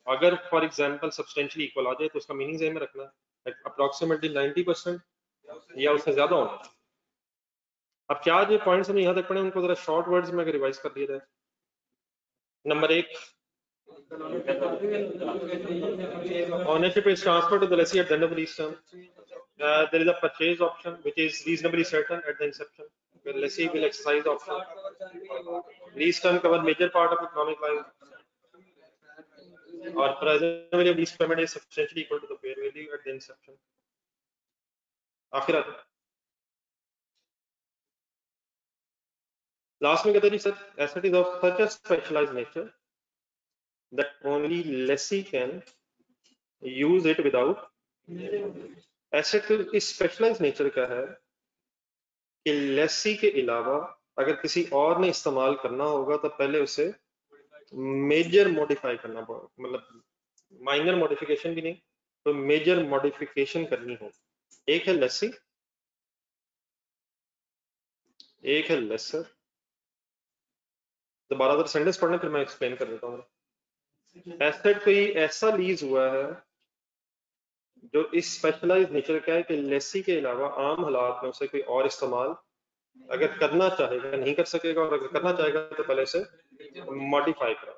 अगर फॉर एग्जांपल सब्सटेंशियली इक्वल आ जाए तो उसका मीनिंग में रखना अप्रोक्सीमेटली 90% या उससे ज्यादा होना। अब क्या जो पॉइंट्स हमने यहाँ तक पढ़े उनको जरा शॉर्ट वर्ड्स में अगर रिवाइज कर दिया जाए। Number 1, ownership is transferred to the lessee at the end of the lease term. There is a purchase option which is reasonably certain at the inception. The lessee will exercise the option. Lease term cover major part of economic life. Or present value of lease payment is substantially equal to the fair value at the inception. आखिर आता last में कहते हैं sir asset is of such a specialized nature that only lessee can use it without asset की specialise nature क्या है कि लेसी के अलावा अगर किसी और ने इस्तेमाल करना होगा तो पहले उसे मेजर मॉडिफाई करना पड़ेगा, मतलब माइनर मॉडिफिकेशन भी नहीं तो मेजर मॉडिफिकेशन करनी हो। एक है लेसी, एक है लेसर। दोबारा अगर सेंटेंस पढ़ने फिर मैं एक्सप्लेन कर देता हूँ। एसेट कोई ऐसा लीज हुआ है जो इस स्पेशलाइज नेचर का है कि लेसी के अलावा आम हालात में उसे कोई और इस्तेमाल अगर करना चाहेगा नहीं कर सकेगा, और अगर करना चाहेगा तो पहले से मॉडिफाई करा।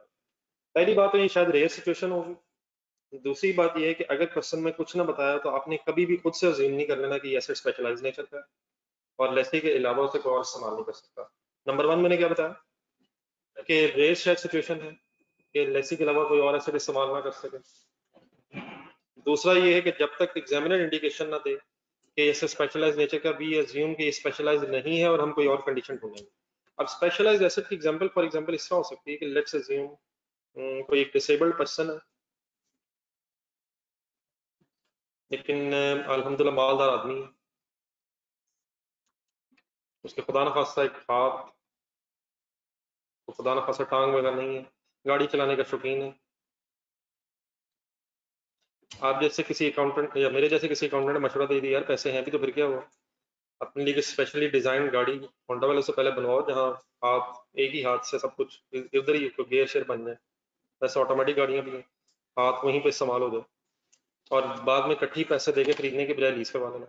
पहली बात तो ये शायद रेयर सिचुएशन होगी। दूसरी बात ये है कि अगर क्वेश्चन में कुछ ना बताया तो आपने कभी भी खुद से अज्यूम नहीं कर लेना कि एसेट स्पेशलाइज नेचर का है और लेसी के अलावा उसे कोई और इस्तेमाल नहीं कर सकता। नंबर 1 मैंने क्या बताया कि रेयर शायद सिचुएशन है कि लेसी के अलावा कोई और एसेट इस्तेमाल ना कर सके। दूसरा ये है कि जब तक एग्जामिनर इंडिकेशन ना दे कि ऐसे स्पेशलाइज नेचर का, भी अज्यूम कि ये स्पेशलाइज नहीं है और हम कोई और कंडीशन ढूंढेंगे। अब स्पेशलाइज एसेट की एग्जांपल फॉर एग्जांपल इस तरह हो सकती है कि लेट्स अज्यूम कोई एक डिसेबल्ड पर्सन है लेकिन अल्हम्दुलिल्लाह मालदार आदमी है, उसके खुदा न खास्ता एक हाथ, तो खुदा न खास्ता टांग वगैरह नहीं है, गाड़ी चलाने का शौकीन है। आप जैसे किसी अकाउंटेंट या मेरे जैसे किसी अकाउंटेंट ने मशवरा दे दिया यार पैसे हैं भी तो फिर क्या हुआ, अपने लिए स्पेशली डिजाइन गाड़ी होंडा वाले से पहले बनवाओ जहाँ आप एक ही हाथ से सब कुछ इधर ही गियर शेयर बन जाए। वैसे ऑटोमेटिक गाड़ियां भी हैं, हाथ वहीं पे इस्तेमाल हो जाए और बाद में इकट्ठी पैसे देके खरीदने के बजाय लीज करवा लेना।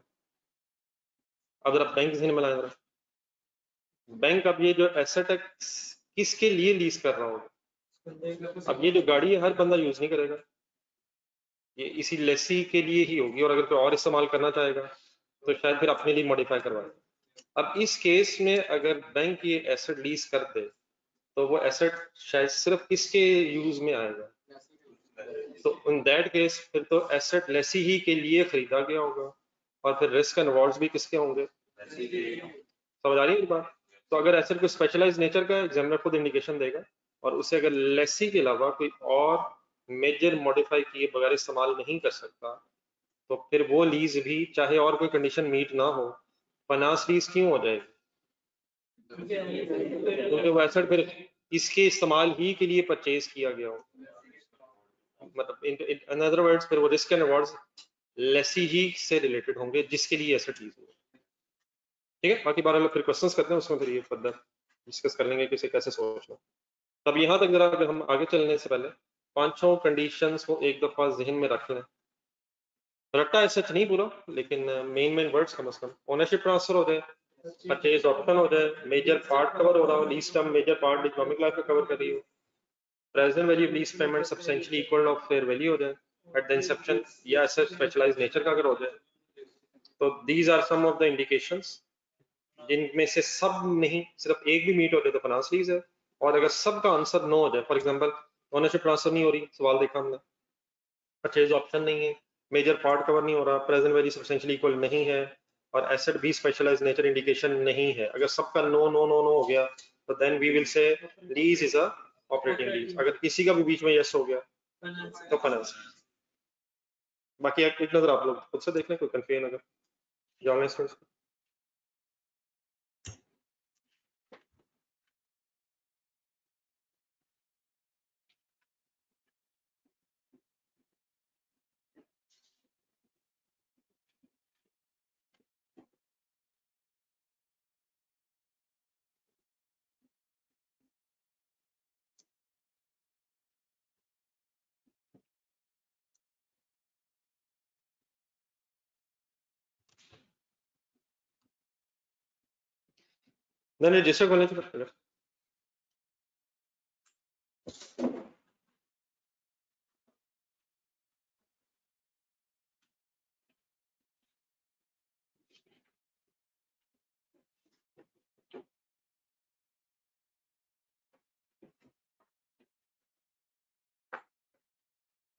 अब जरा बैंक से मिलाएं जरा, बैंक अब ये जो एसेट है किसके लिए लीज कर रहा होगा। अब ये जो गाड़ी है हर बंदा यूज नहीं करेगा, ये इसी लेसी के लिए ही होगी, और अगर कोई और इस्तेमाल करना चाहेगा तो शायद फिर अपने लिए मॉडिफाई करवाए। अब इस केस में अगर बैंक ये एसेट लीज कर दे तो वो एसेट शायद सिर्फ किसके यूज में आएगा, तो इन दैट केस फिर तो एसेट लेसी ही के लिए खरीदा गया होगा और फिर रिस्क एंड रिवॉर्ड्स भी किसके होंगे, समझ आ रही है बात। तो अगर एसेट को स्पेशलाइज नेचर का एग्जामिनर खुद इंडिकेशन देगा और उसे अगर लेसी के अलावा कोई और मेजर मॉडिफाई किए बगैर इस्तेमाल नहीं कर सकता तो फिर वो लीज भी चाहे और कोई कंडीशन मीट ना हो फाइनेंस लीज क्यों हो जाएगी, क्योंकि वो एसेट फिर इसके इस्तेमाल ही के लिए परचेज किया गया हो। मतलब इन अदर वर्ड्स फिर वो रिस्क एंड रिवॉर्ड्स लेसी ही से रिलेटेड होंगे जिसके लिए एसेट लीज हो। ठीक है, बाकी 12 लोग फिर क्वेश्चंस करते हैं उसमें फिर ये फर्दर डिस्कस कर लेंगे कि इसे कैसे सोचना। तब यहाँ तक जरा अगर हम आगे चलने से पहले पांचों कंडीशंस को एक दफा जहन में रख लें, रट्टा ऐसा नहीं पूरा, लेकिन मेन वर्ड्स कम से कम। ओनरशिप ट्रांसफर हो जाए, परचेज ऑप्शन हो जाए, मेजर पार्ट कवर हो रहा हो, lease term major part economic life cover कर रही हो, present value of lease payment substantially equal of fair value हो जाए एट द इंसेप्शन, या ऐसे स्पेशलाइज्ड नेचर का अगर हो जाए, तो these are some of the indications जिनमें से सब नहीं सिर्फ एक भी मीट हो जाए तो फाइनेंस लीज है। और अगर सब का आंसर नो हो जाए, फॉर एग्जांपल ओनरशिप ट्रांसफर नहीं हो रही, सवाल देखा हमने, परचेज ऑप्शन नहीं है, मेजर पार्ट कवर नहीं हो रहा, प्रेजेंट वैल्यू सब्सटेंशियली इक्वल नहीं है, और एसेट भी स्पेशलाइज्ड नेचर इंडिकेशन नहीं है, अगर सबका नो नो नो नो हो गया तो then we will say lease is a operating lease. अगर किसी का भी बीच में यस हो गया तो फाइनेंस। बाकी एक नजर आप लोग खुद से देख लें, कोई कंफ्यूजन अगर जानना है स्टूडेंट्स। नहीं रजिस्टर खोलने से पहले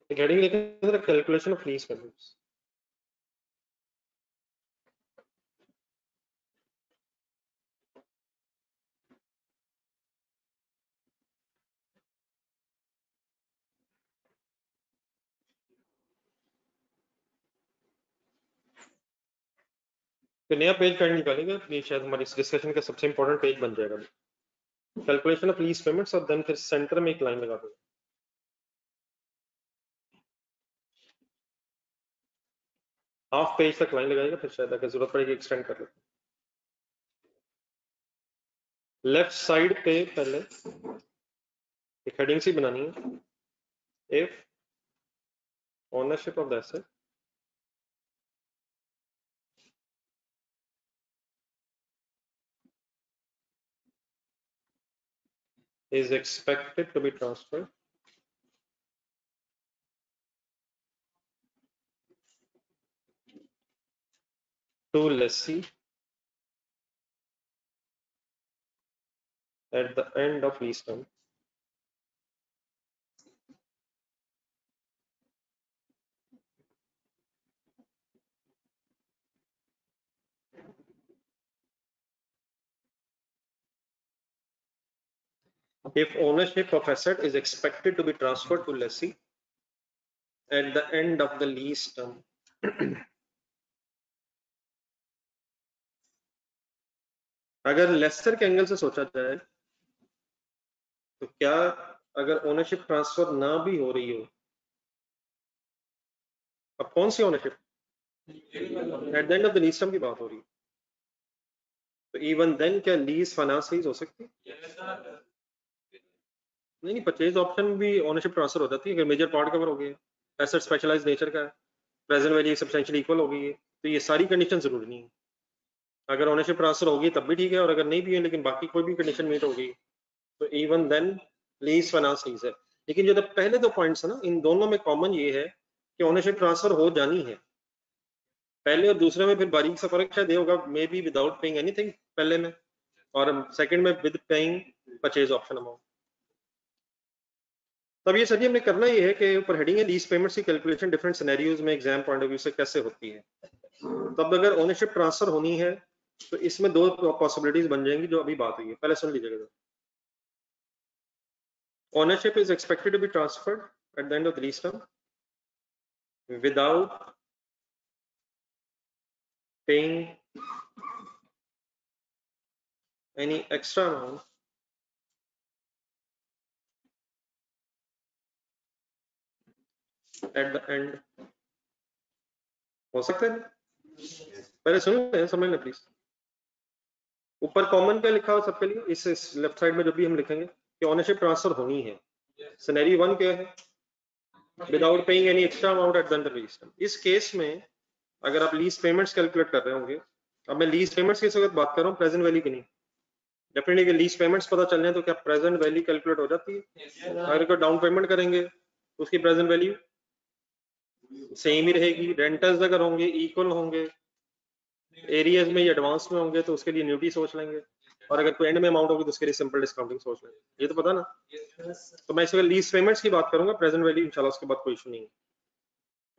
हेडिंग लिखें, कैलकुलेशन ऑफ लीज पेमेंट्स। तो नया पेज काइंड निकालेंगे, ये शायद हमारी इस डिस्कशन का सबसे इंपॉर्टेंट पेज बन जाएगा। कैलकुलेशन ऑफ लीज पेमेंट्स, और देन फिर सेंटर में एक लाइन लगा देंगे। हाफ पेज तक लाइन लगाएगा, फिर शायद अगर जरूरत पड़ेगी एक्सटेंड कर लेते। लेफ्ट साइड पे पहले एक हेडिंग सी बनानी है, if ownership of the asset is expected to be transferred to lessee at the end of lease term, if ownership of asset is expected to be transferred to lessee at the end of the lease term. अगर laser के angle से सोचा जाए तो क्या अगर ownership transfer ना भी हो रही हो, अब कौन सी ownership, at the end of the lease term की बात हो रही है, तो इवन देन क्या लीज फाइनेंस लीज हो सकती है? नहीं, परचेज ऑप्शन भी ओनरशिप ट्रांसफर हो जाती है अगर मेजर पार्ट कवर हो गया, एसेट स्पेशलाइज्ड नेचर का है, प्रेजेंट वैल्यू सब्सटेंशियली इक्वल हो गई है, तो ये सारी कंडीशन जरूरी नहीं है। अगर ओनरशिप ट्रांसफर होगी तब भी ठीक है, और अगर नहीं भी है लेकिन बाकी कोई भी कंडीशन मीट होगी तो even then lease finance lease है। लेकिन जो पहले दो पॉइंट्स है ना, इन दोनों में कॉमन ये है कि ओनरशिप ट्रांसफर हो जानी है, पहले और दूसरे में फिर बारीक सा फर्क शायद ये होगा, may be without paying anything पहले में, और सेकंड में with paying purchase option amount. तब ये सर हमने करना ये है कि ऊपर हेडिंग है लीज पेमेंट्स की कैलकुलेशन डिफरेंट सिनेरियोज में एग्जाम पॉइंट ऑफ व्यू से कैसे होती है। तब अगर ओनरशिप ट्रांसफर होनी है तो इसमें दो पॉसिबिलिटीज बन जाएंगी जो अभी बात हुई है, पहले सुन लीजिएगा। Ownership is expected to be transferred at the end of the lease term without paying any extra amount at the end। हो सकता है, पहले सुन लें, समझ लें प्लीज। ऊपर कॉमन क्या लिखा हो सबके लिए, इस लेफ्ट साइड में जो भी हम लिखेंगे कि ओनरशिप ट्रांसफर होनी है। सिनेरियो वन क्या है without paying any extra amount at the end of lease term. इस केस में अगर आप लीज पेमेंट्स कैलकुलेट कर रहे होंगे, अब मैं लीज पेमेंट्स की वक्त बात कर रहा हूँ, प्रेजेंट वैल्यू की नहीं। डेफिनेटली लीज पेमेंट्स पता चल जाए तो क्या प्रेजेंट वैल्यू कैलकुलेट हो जाती है? अगर कोई डाउन पेमेंट करेंगे तो उसकी प्रेजेंट वैल्यू सेम ही रहेगी। रेंटल्स अगर होंगे इक्वल होंगे, एरियाज में या एडवांस में होंगे तो उसके लिए न्यूटी सोच लेंगे, और अगर कोई एंड में अमाउंट होगी तो उसके लिए सिंपल डिस्काउंटिंग सोच लेंगे। ये तो पता ना। तो मैं इस वक्त लीज पेमेंट्स की बात करूंगा, प्रेजेंट वैल्यू इंशाल्लाह उसके बाद कोई इशू नहीं है।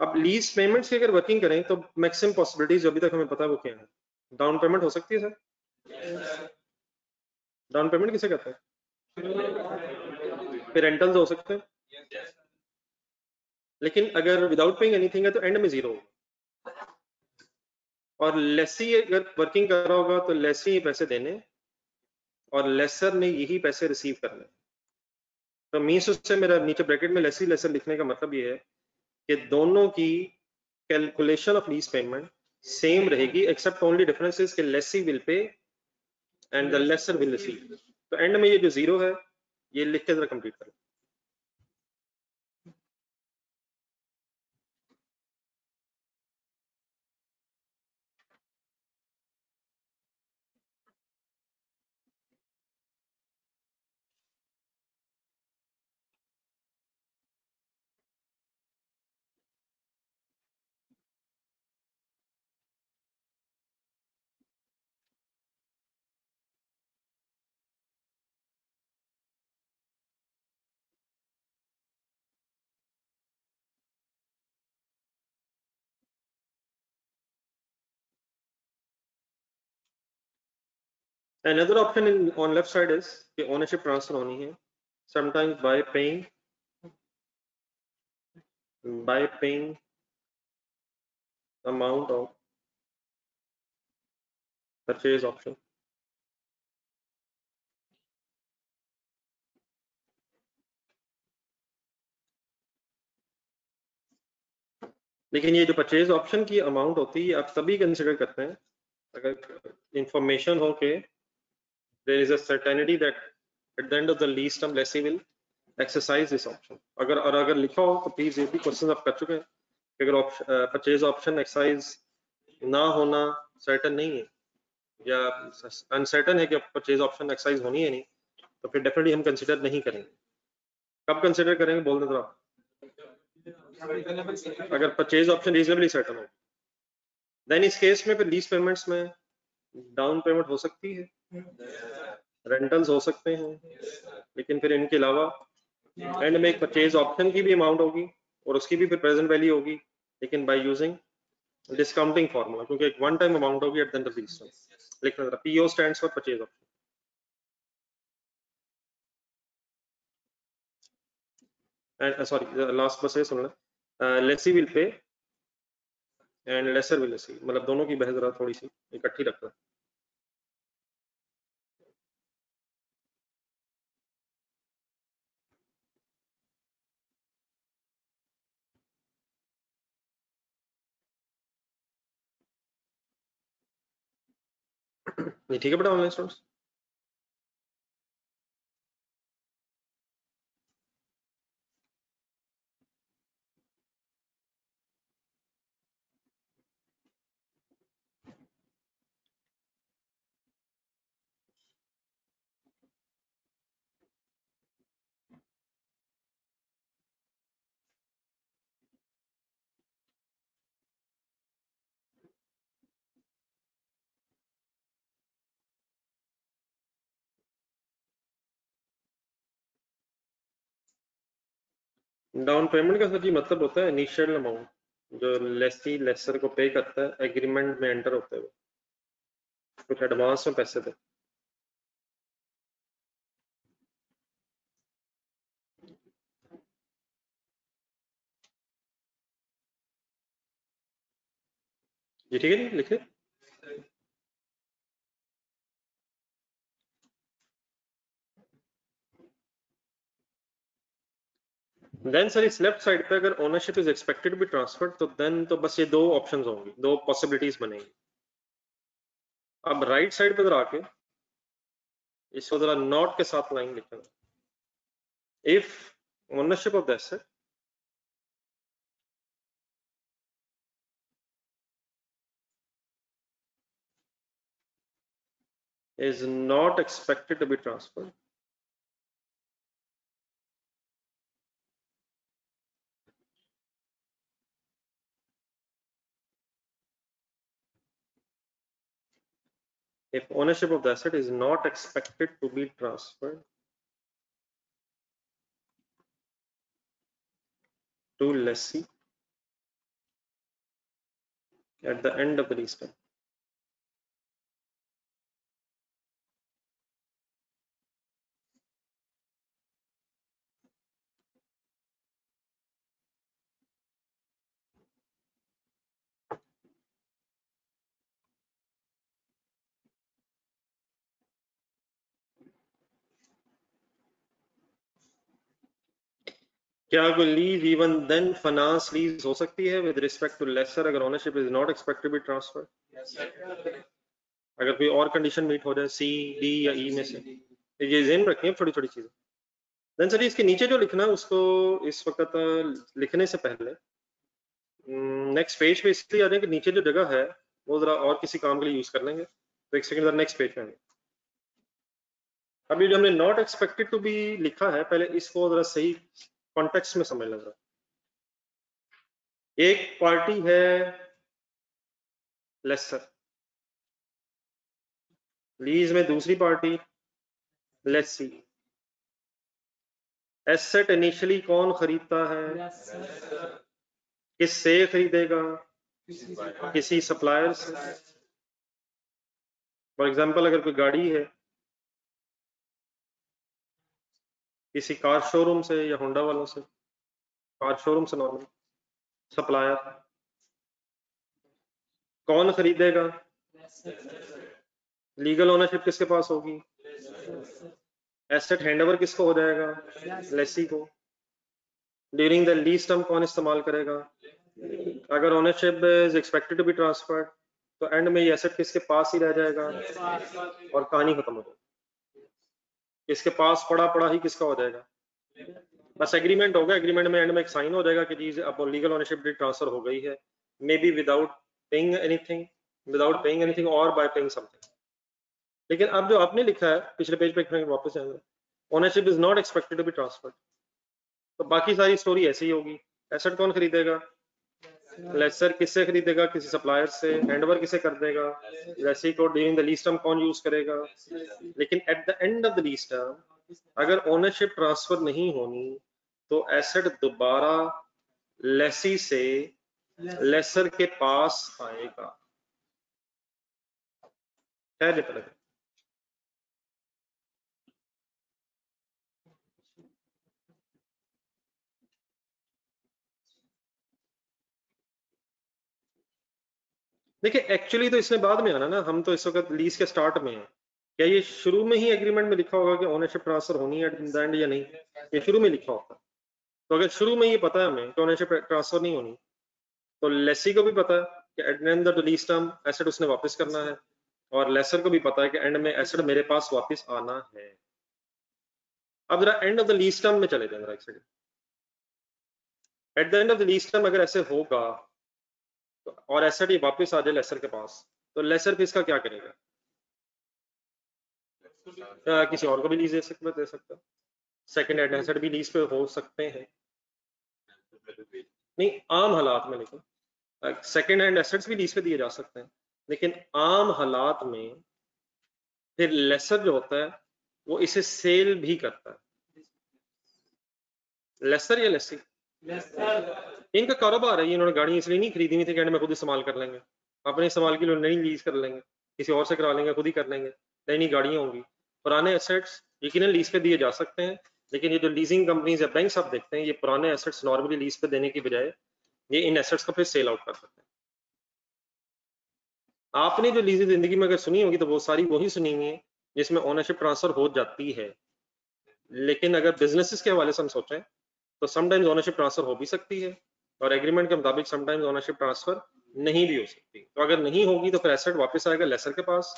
अब लीज पेमेंट्स की अगर वर्किंग करें तो मैक्सिमम पॉसिबिलिटीज जो अभी तक हमें पता है वो क्या है? डाउन पेमेंट हो सकती है सर। डाउन पेमेंट किसे कहते हैं? फिर रेंटल्स हो सकते हैं, लेकिन अगर विदाउट पेइंग एनीथिंग है तो एंड में जीरो होगा। और लेसी अगर वर्किंग कर रहा होगा तो लेसी पैसे देने और लेसर ने यही पैसे रिसीव करने। तो मीन्स उससे मेरा नीचे ब्रैकेट में लेसी लेसर लिखने का मतलब ये है कि दोनों की calculation of lease payment same रहेगी, एक्सेप्ट ओनली डिफरेंस इज कि lessee will pay and the lessor will receive. तो एंड में ये जो जीरो है ये लिख के जरा कंप्लीट करें। Another option on left side is कि ownership transfer होनी है, sometimes by paying amount of purchase option। लेकिन ये जो परचेज ऑप्शन की अमाउंट होती है आप तभी कंसिडर करते हैं अगर इंफॉर्मेशन हो कि there is a certainty that at the end of the lease term lessee will exercise this option। अगर लिखा हो तो प्लीज ये भी क्वेश्चन आप कर चुके हैं कि अगर परचेज ऑप्शन एक्सरसाइज ना होना सर्टेन नहीं है या अनसर्टेन है कि परचेज ऑप्शन एक्सरसाइज होनी है नहीं, तो फिर डेफिनेटली हम कंसिडर नहीं करेंगे। कब कंसिडर करेंगे बोल दो आप। अगर परचेज ऑप्शन रीजनेबली सर्टेन हो, देन इस केस में फिर लीज पेमेंट्स में डाउन पेमेंट हो सकती है, रेंटल्स हो सकते हैं, लेकिन फिर इनके अलावा एंड में एक परचेज ऑप्शन की भी अमाउंट होगी और उसकी भी फिर प्रेजेंट वैल्यू होगी, लेकिन बाय यूजिंग डिस्काउंटिंग फॉर्मूला, क्योंकि एक वन टाइम अमाउंट होगी at the end of lease term. लिखना जरा, PO stands for purchase option. And sorry last बस ये सुन लें, lessee will pay and lessor will receive, मतलब दोनों की बहस जरा थोड़ी सी इकट्ठी रखना। ये ठीक है बेटा ऑनलाइन स्टूडेंट्स? डाउन पेमेंट का सर जी मतलब होता है इनिशियल अमाउंट जो लेसी लेसर को पे करता है एग्रीमेंट में एंटर होते हुए, कुछ एडवांस में पैसे दे। ये ठीक है, लिखे। देन सर इस लेफ्ट साइड पे अगर ownership is expected to be transferred तो देन तो बस ये दो ऑप्शंस होंगी, दो पॉसिबिलिटीज बनेंगी। अब राइट साइड पे जरा आके इसको जरा नॉट के साथ लाइन लिखना। If ownership of the asset is not expected to be transferred if ownership of the asset is not expected to be transferred to lessee at the end of the lease term. क्या कोई lease even then finance lease हो सकती है with respect to lessor अगर ownership is not expected to be transfer? अगर कोई और condition meet हो जाए सी डी या ई में से, ये ज़हन रखें छोटी छोटी चीजें। देन सर इसके नीचे जो लिखना है उसको इस वक्त लिखने से पहले नेक्स्ट पेज पे इसलिए आ जाए कि नीचे जो जगह है वो जरा और किसी काम के लिए यूज कर लेंगे, तो एक सेकंड नेक्स्ट पेज पे आएंगे। अभी जो हमने नॉट एक्सपेक्टेड टू बी लिखा है पहले इसको जरा सही कॉन्टेक्स्ट में समझ लेंगे। एक पार्टी है लेसर, लीज में दूसरी पार्टी लेसी। एसेट इनिशियली कौन खरीदता है? किससे खरीदेगा? किसी सप्लायर से। फॉर एग्जांपल अगर कोई गाड़ी है किसी कार शोरूम से या होंडा वालों से, कार शोरूम से नॉर्मल। सप्लायर कौन खरीदेगा? लीगल ओनरशिप किसके पास होगी? एसेट हैंडओवर किसको हो जाएगा? लेसी को। ड्यूरिंग द लीज टर्म कौन इस्तेमाल करेगा? अगर ownership is expected to be transferred तो एंड में ये एसेट किसके पास ही रह जाएगा और कहानी खत्म हो जाएगी। किसके पास पड़ा ही किसका हो जाएगा? बस एग्रीमेंट होगा, एग्रीमेंट में एंड में एक साइन हो जाएगा कि जी अब लीगल ओनरशिप ट्रांसफर हो गई है, may be without paying anything और बाय पेइंग समथिंग। लेकिन अब जो आपने लिखा है पिछले पेज पे वापस आएंगे, ownership is not expected to be transferred, तो बाकी सारी स्टोरी ऐसी ही होगी। एसेट कौन खरीदेगा? लेसर किससे खरीदेगा? किसी सप्लायर से। हैंडओवर किसे कर देगा? लेसी को। ड्यूरिंग द लीज टर्म कौन यूज करेगा? लेकिन eight the end of the lease term अगर ओनरशिप ट्रांसफर नहीं होनी तो एसेट दोबारा लेसी से लेसर के पास आएगा। देखिए एक्चुअली तो इसमें बाद में आना ना, हम तो इस वक्त लीज के स्टार्ट में है। क्या ये शुरू में ही एग्रीमेंट में लिखा होगा कि ओनरशिप ट्रांसफर होनी है एट द एंड या नहीं? ये शुरू में लिखा होता। तो अगर शुरू में ये पता है हमें कि ओनरशिप ट्रांसफर नहीं होनी, तो लेसी को भी पता है कि at the end of the lease term asset उसने वापस करना है, और लेसर को भी पता है कि एंड में एसेट मेरे पास वापस आना है। अब जरा and of the lease term में चले जाए जरा एक second. Eight the end of the lease term अगर ऐसे होगा तो और एसेट ये वापस आ जाए लेसर के पास, तो लेसर फिर इसका क्या करेगा? किसी और को भी लीज दे सकता। सेकंड हैंड एसेट भी लीज पे हो सकते हैं, नहीं आम हालात में। लेकिन सेकंड हैंड एसेट्स भी लीज पे दिए जा सकते हैं, लेकिन आम हालात में फिर लेसर जो होता है वो इसे सेल भी करता है। लेसर या लेसी? इनका कारोबार है, इन्होंने गाड़ी इसलिए नहीं खरीदी हुई थी कि में खुद इस्तेमाल कर लेंगे, अपने इस्तेमाल के लिए नई लीज कर लेंगे, किसी और से करा लेंगे, खुद ही कर लेंगे, नई नई गाड़ियां होंगी। पुराने एसेट्स यकीनन लीज पे दिए जा सकते हैं, लेकिन ये जो लीजिंग कंपनीज या बैंक्स आप देखते हैं, ये पुराने एसेट्स नॉर्मली लीज पे देने की बजाय ये इन एसेट्स को फिर सेल आउट कर सकते हैं। आपने जो लीज जिंदगी में अगर सुनी होगी तो वो सारी वही सुनी हुई है जिसमें ओनरशिप ट्रांसफर हो जाती है। लेकिन अगर बिजनेसेस के हवाले से हम सोचें तो समटाइम्स ओनरशिप ट्रांसफर हो भी सकती है, और एग्रीमेंट के मुताबिक समटाइम्स ओनरशिप ट्रांसफर नहीं भी हो सकती। तो अगर नहीं होगी तो फिर एसेट वापस आएगा लेसर के पास,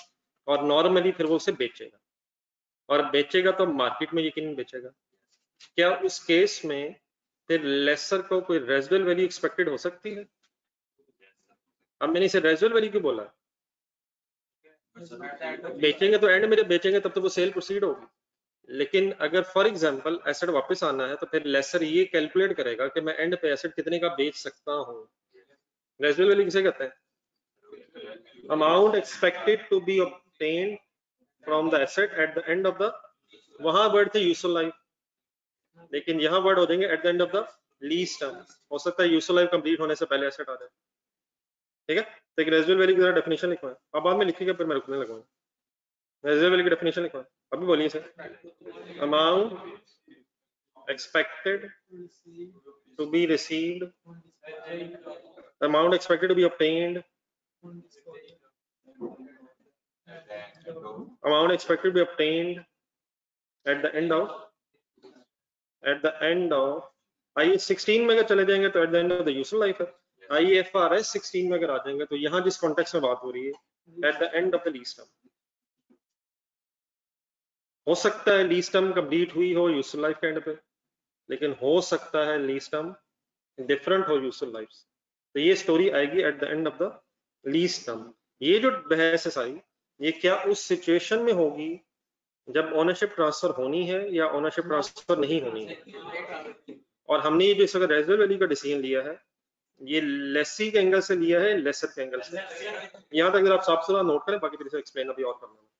और नॉर्मली फिर वो उसे बेचेगा, और बेचेगा तो मार्केट में यकीनन बेचेगा। क्या उस केस में फिर लेसर को कोई रेजिडुअल वैल्यू एक्सपेक्टेड हो सकती है? अब मैंने इसे रेजिडुअल वैल्यू क्यों बोला? बेचेंगे तो एंड में जब बेचेंगे तब तो वो सेल प्रोसीड होगी, लेकिन अगर फॉर एग्जांपल एसेट वापस आना है तो फिर लेसर ये कैलकुलेट करेगा कि मैं एंड पे एसेट कितने का बेच सकता हूँ। रेजिडुअल वैल्यू किसे कहते हैं? Amount expected to be obtained from the asset at the end of the, वहां वर्ड थे यूजफुल लाइफ, लेकिन यहाँ वर्ड हो जाएंगे at the end of the lease term. हो सकता है यूजफुल लाइफ कंप्लीट होने से पहले एसेट आ जाए, ठीक है। तो एक रेजिडुअल वैल्यू की जरा डेफिनेशन लिखो है, अब बाद में लिखिएगा फिर मैं रुकने लगूंगा। रेजिडुअल वैल्यू की डेफिनेशन लिखो है, अभी बोलिए sir. Amount expected to be received, amount expected to be obtained, amount expected to be obtained at the end of आइए 16 में अगर चले जाएंगे तो eight the end of the useful life है। IFRS 16 में अगर आ जाएंगे तो यहाँ जिस कॉन्टेक्स्ट में बात हो रही है eight the end of the lease term, हो सकता है लीज टर्म कंप्लीट हुई हो यूजफुल लाइफ के एंड पे, लेकिन हो सकता है लीज टर्म डिफरेंट हो यूजफुल लाइफ से, तो ये स्टोरी आएगी eight the end of the lease term. ये जो बहस है सारी, ये क्या उस सिचुएशन में होगी जब ओनरशिप ट्रांसफर होनी है या ओनरशिप ट्रांसफर नहीं होनी है। और हमने ये जो इस वक्त रेजिडुअल वैल्यू का डिसीजन लिया है, ये लेसी के एंगल से लिया है, लेसर के एंगल से। यहाँ तक अगर आप साफ सुथरा नोट करें, बाकी फिर इसे एक्सप्लेन अभी और करना है।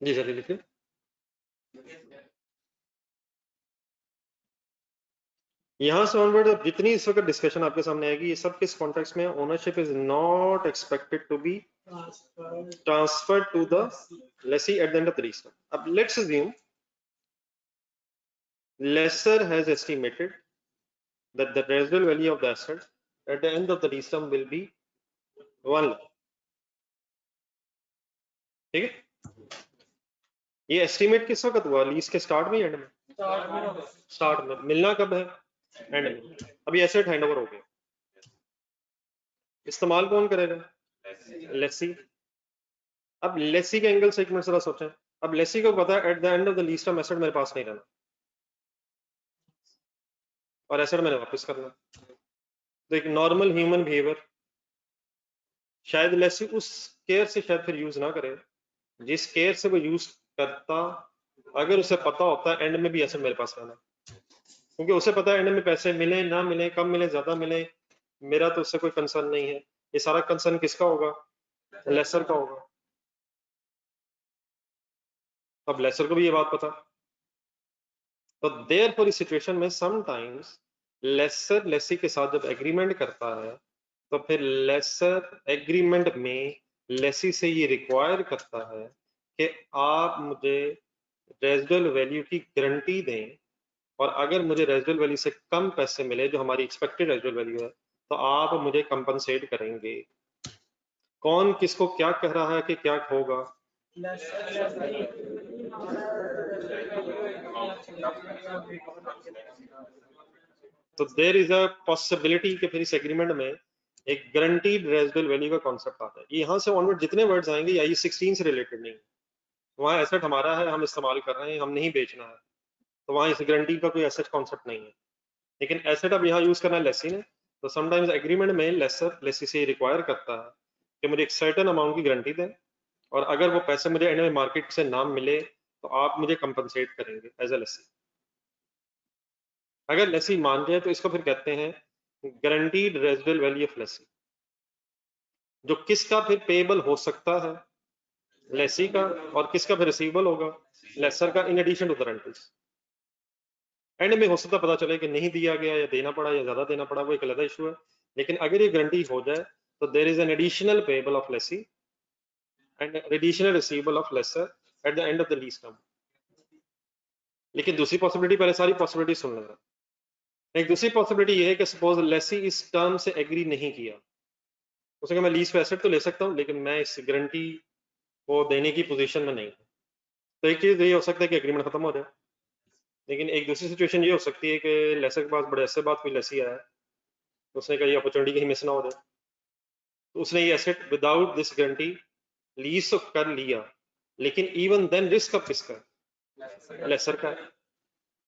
जी चलिए लिखिए। यहाँ से ऑनवर्ड अब जितनी इस वक्त डिस्कशन आपके सामने आएगी, ये सब किस कॉन्टेक्स्ट में? Ownership is not expected to be transferred to the lessee at the end of the lease term. अब let's assume lessor has estimated that the residual value of the asset at the end of the lease term will be 1 lakh, ठीक है। ये estimate किस वक्त हुआ? Lease के start में, and में? स्टार्ट में। मिलना कब है? एंड में। अभी एसेट हैंडओवर हो गया, इस्तेमाल कौन करेगा? लेसी। अब लेसी के एंगल से एक मिनट जरा सोचें, अब लेसी को पता है eight the end of the lease term asset मेरे पास नहीं रहना और एसेट मैंने वापस करना। तो एक नॉर्मल ह्यूमन बिहेवियर, शायद लेसी उस केयर से शायद फिर यूज ना करे जिस केयर से वो यूज करता अगर उसे पता होता एंड में भी एसेट मेरे पास रहना, क्योंकि उसे पता है एंड में पैसे मिले ना मिले, कम मिले ज्यादा मिले, मेरा तो उससे कोई कंसर्न नहीं है। ये सारा कंसर्न किसका होगा? लेसर का होगा। अब लेसर को भी ये बात पता, तो देयरफॉर इस सिचुएशन में समटाइम्स लेसर लेसी के साथ जब एग्रीमेंट करता है तो फिर लेसर एग्रीमेंट में लेसी से ये रिक्वायर करता है कि आप मुझे रेजिडुअल वैल्यू की गारंटी दें, और अगर मुझे रेजिडुअल वैल्यू से कम पैसे मिले जो हमारी एक्सपेक्टेड रेजिडुअल वैल्यू है तो आप मुझे कंपनसेट करेंगे। कौन किसको क्या कह रहा है कि क्या होगा? तो देयर इज अ पॉसिबिलिटी कि फिर इस एग्रीमेंट में एक गारंटीड रेजिडुअल वैल्यू का कॉन्सेप्ट आता है। यहाँ से ऑनवर्ड जितने वर्ड्स आएंगे या 16 से रिलेटेड नहीं, वहाँ एसेट हमारा है, हम इस्तेमाल कर रहे हैं, हम नहीं बेचना है, तो वहाँ इस गारंटी का कोई एसेट कॉन्सेप्ट नहीं है। लेकिन एसेट अब यहाँ यूज करना है लेसी ने, तो समटाइम्स एग्रीमेंट में लेसर लेसी से रिक्वायर करता है कि मुझे एक सर्टेन अमाउंट की गारंटी दें, और अगर वो पैसे मुझे एंड में मार्केट से ना मिले तो आप मुझे कंपनसेट करेंगे एज ए लेसी। अगर लेसी मान जाए तो इसको फिर कहते हैं guaranteed residual value of Lesi, जो किसका फिर पेएबल हो सकता है? लेसी का। और किसका फिर रिसीवेबल होगा? लेसर का, in addition to the rentals. End में हो सकता पता चले कि नहीं दिया गया या देना पड़ा या ज्यादा देना पड़ा, वो एक अलग इशू है। लेकिन अगर ये गारंटी हो जाए तो there is an additional payable of lessee and additional receivable of lessor at the end of the lease term. लेकिन दूसरी पॉसिबिलिटी, पहले सारी पॉसिबिलिटी सुन लेना। एक दूसरी पॉसिबिलिटी ये है कि सपोज लेसी इस टर्म से एग्री नहीं किया, उसे कहा मैं लीज पे एसेट तो ले सकता हूँ लेकिन मैं इस गारंटी को देने की पोजीशन में नहीं हूँ। तो एक चीज ये हो सकता है कि एग्रीमेंट खत्म हो जाए। लेकिन एक दूसरी सिचुएशन ये हो सकती है कि लेसर के पास बड़े ऐसे बात कोई लेसी आया, तो उसने कहा ये अपॉर्चुनिटी कहीं मिस ना हो जाए, तो उसने ये asset without this guarantee lease तो कर लिया, लेकिन इवन देन रिस्क अब किसका? लेसर का है।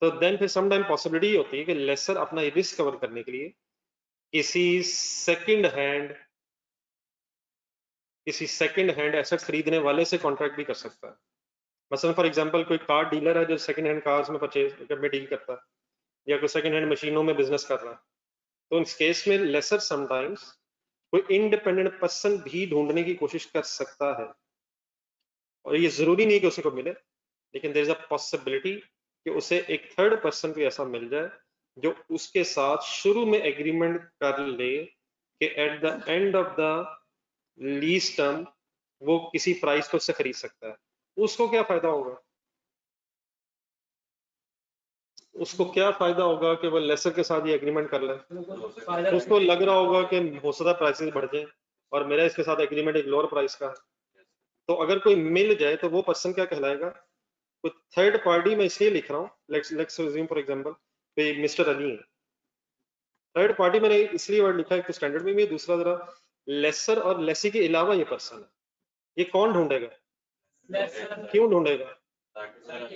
तो देन फिर सम टाइम पॉसिबिलिटी होती है कि लेसर अपना रिस्क कवर करने के लिए किसी सेकंड हैंड एसेट खरीदने वाले से कॉन्ट्रैक्ट भी कर सकता है। मसलन फॉर एग्जांपल कोई कार डीलर है जो सेकंड हैंड कार्स में परचेज में डील करता है, या कोई सेकंड हैंड मशीनों में बिजनेस कर रहा है, तो इस केस में लेसर समटाइम्स कोई इंडिपेंडेंट पर्सन भी ढूंढने की कोशिश कर सकता है, और ये जरूरी नहीं कि उसे को मिले, लेकिन देयर इज अ पॉसिबिलिटी कि उसे एक थर्ड पर्सन को ऐसा मिल जाए जो उसके साथ शुरू में एग्रीमेंट कर ले कि at the end of the lease term वो किसी प्राइस को उससे खरीद सकता है। उसको क्या फायदा होगा? उसको क्या फायदा होगा कि वो लेसर के साथ ये एग्रीमेंट कर ले? उसको लग रहा होगा कि हो सकता है प्राइसेस बढ़ जाए और मेरा इसके साथ एग्रीमेंट एक लोअर प्राइस का है। तो अगर कोई मिल जाए तो वो पर्सन क्या कहलाएगा? कोई थर्ड पार्टी। मैं इसलिए लिख रहा हूँ, लेट्स अज्यूम फॉर एग्जांपल कि मिस्टर अली है। थर्ड पार्टी मैंने इसलिए वर्ड लिखा है कि स्टैंडर्ड में भी है, दूसरा जरा लेसर और लेसी के अलावा ये पर्सन है, ये कौन ढूंढेगा? क्यों ढूंढेगा?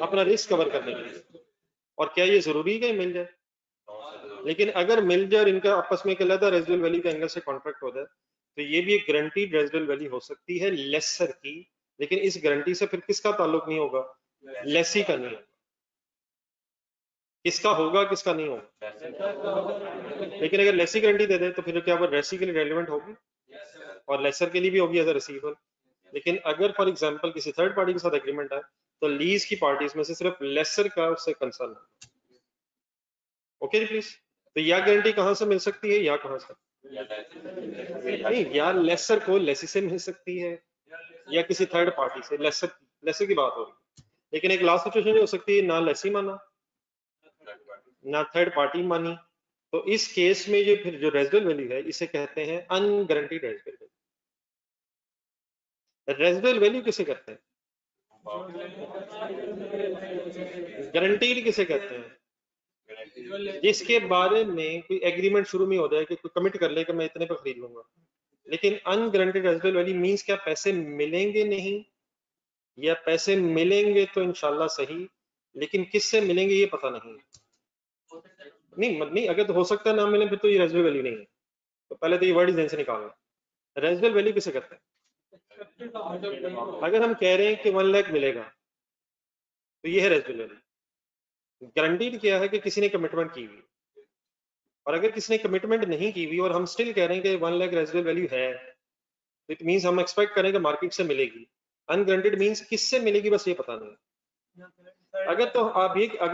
अपना रिस्क कवर करने के लिए। और क्या ये जरूरी है कि मिल जाए? लेकिन अगर मिल जाए और इनका आपस में एक अलग रेजिडुअल वैल्यू के एंगल से कॉन्ट्रैक्ट हो जाए तो ये भी एक गारंटीड रेजिडुअल वैल्यू हो सकती है लेसर की, लेकिन इस गारंटी से फिर किसका ताल्लुक नहीं होगा? लेसी का नहीं होगा। किसका होगा, किसका नहीं होगा? लेकिन अगर लेसी गारंटी दे दे तो फिर क्या वो लेसी के लिए रेलिवेंट होगी और लेसर के लिए भी होगी एज अ रिसीवर। लेकिन अगर फॉर एग्जांपल किसी थर्ड पार्टी के साथ एग्रीमेंट है तो लीज की पार्टीज में से सिर्फ लेसर का उससे कंसर्न है। ओके जी प्लीज। तो यह गारंटी कहां से मिल सकती है, या कहां से नहीं, या लेसर को लेसी से मिल सकती है या किसी थर्ड पार्टी से। लेसर लेसर की बात हो रही है। लेकिन एक लास्ट सिचुएशन हो सकती है ना लेसी माना ना थर्ड पार्टी मानी, तो इस केस में जो फिर जो रेजिडुअल वैल्यू है इसे कहते हैं unguaranteed residual value. Residual value किसे कहते हैं? गारंटीड किसे कहते हैं? जिसके बारे में कोई एग्रीमेंट शुरू में हो जाए कि कोई कमिट कर ले कि मैं इतने पर खरीद लूंगा। लेकिन अनगारंटीड रेजिडुअल वैल्यू मींस क्या पैसे मिलेंगे नहीं, या पैसे मिलेंगे तो इंशाल्लाह सही, लेकिन किससे मिलेंगे ये पता नहीं। नहीं, अगर तो हो सकता है ना मिले, फिर तो ये रेजिडुअल वैल्यू नहीं है। तो पहले तो ये वर्ड इस से निकालना। रेजिडुअल वैल्यू किसे कहते हैं? अगर हम कह रहे हैं कि 1 लाख मिलेगा तो ये है रेजिडुअल वैल्यू। गारंटीड क्या है कि किसी ने कमिटमेंट की हुई, और अगर किसी ने कमिटमेंट नहीं की हुई और हम स्टिल कह रहे हैं कि 1 लाख रेजिडुअल वैल्यू है, इट मींस हम एक्सपेक्ट करें कि मार्केट से मिलेगी। अनगारंटीड मींस किससे मिलेगी बस ये पता नहीं। अगर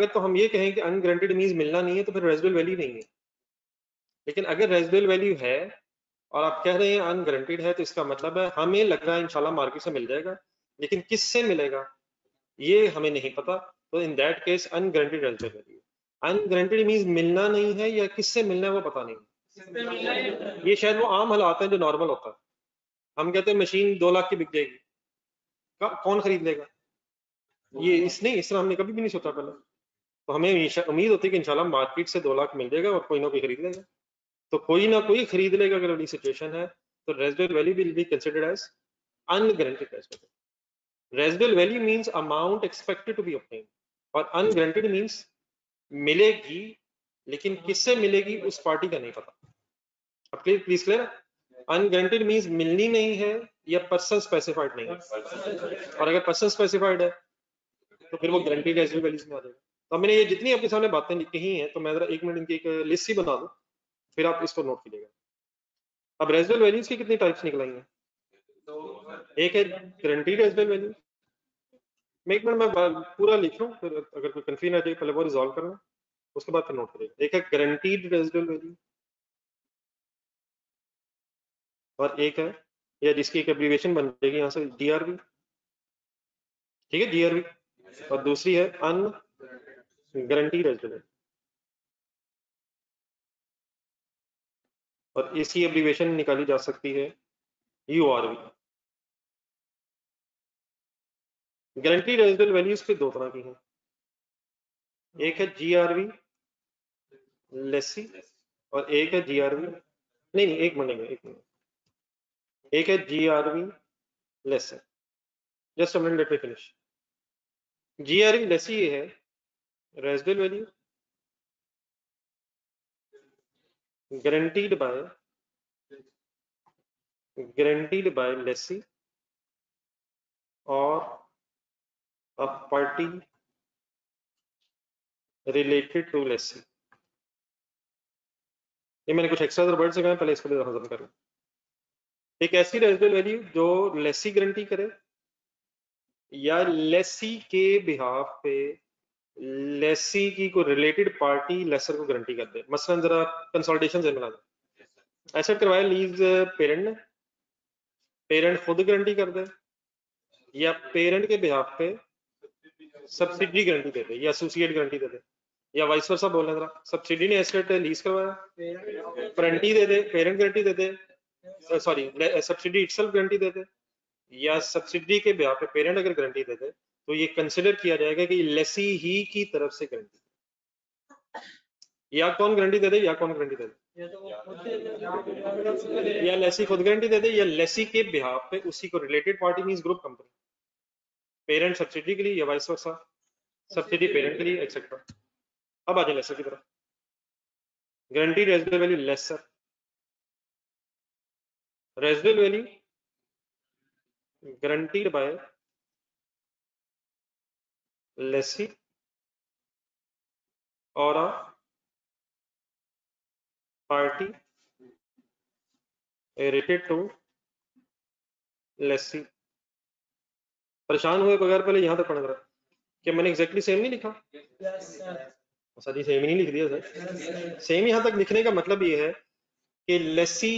तो हम ये कहें कि अनगारंटीड मींस मिलना नहीं है, तो फिर रेजिडुअल वैल्यू नहीं है। लेकिन अगर रेजिडुअल वैल्यू है और आप कह रहे हैं अनगारंटीड है, तो इसका मतलब है हमें लग रहा है इंशाल्लाह मार्केट से मिल जाएगा, लेकिन किससे मिलेगा ये हमें नहीं पता। तो in that case unguaranteed residual value. Unguaranteed means मिलना नहीं है या किससे मिलना है वो पता नहीं। ये शायद वो आम हालात हैं जो नॉर्मल होता है। हम कहते हैं मशीन 2 लाख की बिक जाएगी, कौन खरीद लेगा? ये इसने इस तरह हमने कभी भी नहीं सोचा पहले। तो हमें उम्मीद होती है कि इंशाल्लाह मार्केट से 2 लाख मिल जाएगा और कोई ना कोई खरीद लेगा। तो कोई ना कोई खरीद लेगा अगर वाली सिचुएशन है, तो residual value will be considered as unguaranteed residual. Residual value means amount expected to be obtained, और अनगारंटीड मींस मिलेगी लेकिन किससे मिलेगी उस पार्टी का नहीं पता। अब प्लीज क्लियर। अनगारंटीड मींस मिलनी नहीं है या पर्सन स्पेसिफाइड नहीं है, और अगर पर्सन स्पेसिफाइड है तो फिर वो गारंटीड रेजिडुअल वैल्यूज में आ जाएगा। तो मैंने ये जितनी आपके सामने बातें कही हैं, तो मैं जरा 1 मिनट इनकी एक लिस्ट ही बना दूं, फिर आप इसको नोट कीजिएगा। अब रेजिडुअल वैल्यूज की कितनी टाइप्स निकलेंगे? एक है गारंटीड रेजिडुअल वैल्यू। मैं 1 मिनट में पूरा लिख लूं, फिर अगर कोई कंफ्यूजन आ जाए पहले वो रिजॉल्व करना, उसके बाद फिर नोट करिएगा। एक है गारंटीड रेजिडुअल वैल्यू, और एक है या जिसकी एक एब्रिविएशन बन जाएगी यहाँ से जीआरवी। ठीक है, जीआरवी। और दूसरी है अन गारंटीड रेजिडुअल वैल्यू, और इसकी एब्रिविएशन निकाली जा सकती है यूआरवी। गारंटीड रेजिडुअल वैल्यूज के 2 तरह की हैं। एक है जीआरवी लेसी, और एक है जीआरवी नहीं, एक मिनट। एक है GRV lessor. Just a minute, let me finish. GRV lessee ये है residual value guaranteed by lessee or a party related to lessee। ये मैंने कुछ एक्स्ट्रा वर्ड से कहा, पहले इसको भी हजम कर लूं। एक ऐसी रेजिडुअल वैल्यू जो लेसी गारंटी करे या लेसी के बिहाफ पे लेसी की कोई रिलेटेड पार्टी लेसर को गारंटी कर दे। मसलन जरा कंसोलिडेशन से मिला दे, एसेट करवाया लीज पेरेंट ने, पेरेंट खुद गारंटी कर दे या पेरेंट के बिहाफ पे सब्सिडी गारंटी दे दे या एसोसिएट गारंटी दे दे, या वाइस वर्सा बोल रहे हैं जरा। सब्सिडी ने एसेट लीज करवाया, गारंटी दे दे, पेरेंट गारंटी दे दे, सॉरी सब्सिडी इटसेल्फ गारंटी दे दे, या सब्सिडी के बिहाफ पे पेरेंट अगर गारंटी दे दे, तो ये कंसिडर किया जाएगा कि लेसी ही की तरफ से गारंटी। या कौन गारंटी दे दे या कौन गारंटी दे दे, या लेसी खुद गारंटी दे दे या लेसी के बिहाफ पे उसी को related party means group company, parent subsidy के लिए या वाइस वर्सा, सब्सिडी पेरेंट के लिए एक्सेट्रा। अब आ जाए लेसर की तरफ। Guaranteed residual value lessor, residual value guaranteed by lessee और a party related to lessee। परेशान हुए बगैर पहले यहां तक पढ़ रहा, क्या मैंने एग्जैक्टली सेम नहीं लिखा? सर जी सेम ही नहीं लिख दिया सर। सेम यहां तक लिखने का मतलब ये है कि लेसी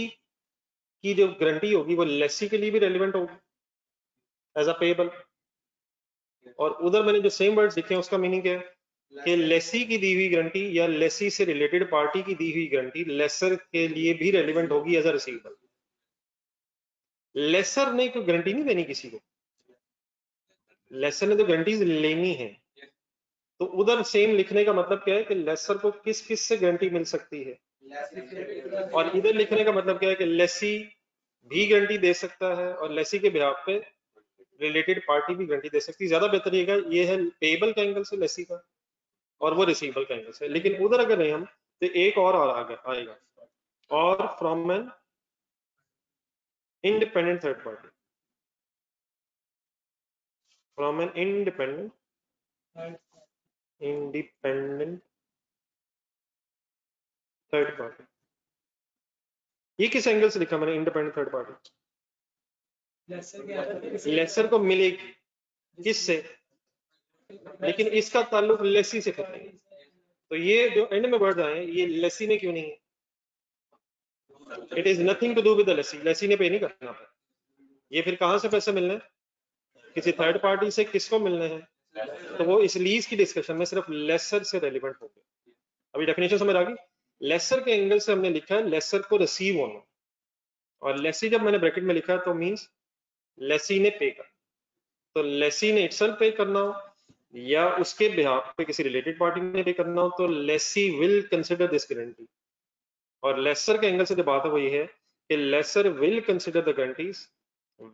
की जो गारंटी होगी वो लेसी के लिए भी रेलिवेंट होगी एज अ पेएबल, और उधर मैंने जो सेम वर्ड्स लिखे हैं उसका मीनिंग क्या है कि लेसी की दी हुई गारंटी या लेसी से रिलेटेड पार्टी की दी हुई गारंटी लेसर के लिए भी रेलिवेंट होगी एज अ रिसीवेबल। लेसर ने कोई गारंटी नहीं देनी किसी को, लेसर ने तो गारंटीज लेनी है। तो उधर सेम लिखने का मतलब क्या है कि लेसर को किस किस से गारंटी मिल सकती है, और इधर लिखने का मतलब क्या है कि लेसी भी गारंटी दे सकता है और लेसी के बिहाफ पे रिलेटेड पार्टी भी गारंटी दे सकती है। ज्यादा बेहतर ये है पेबल का एंगल से लेसी का, और वो रिसीवेबल का एंगल से। लेकिन उधर अगर नहीं हम तो एक और आएगा, और from an independent third party, from an independent third party. ये किस एंगल से लिखा मैंने इंडिपेंडेंट थर्ड पार्टी? लेसर को मिलेगी किससे? लेकिन इसका ताल्लुक लेसी से करते हैं। तो ये जो एंड में वर्ड आए ये लेसी में क्यों नहीं है? It is nothing to do with the lessee, lessee ने पे नहीं करना था। ये फिर कहां से पैसे मिलने हैं? किसी थर्ड पार्टी से। किसको मिलने हैं? तो वो इस लीज की डिस्कशन में सिर्फ लेसर से रेलिवेंट हो गया। अभी डेफिनेशन समझ आ गई? लेसर के एंगल से हमने लिखा है लेसर को रिसीव होना, और लेसी जब मैंने ब्रैकेट में लिखा तो मींस लेसी ने पे करना। तो लेसी ने इटसेल्फ पे करना हो या उसके बिहाफ पे किसी रिलेटेड पार्टी ने पे करना हो, तो lessee will consider this guarantee. और लेसर के एंगल से जो बात है वो ये है कि lessor will consider the guarantees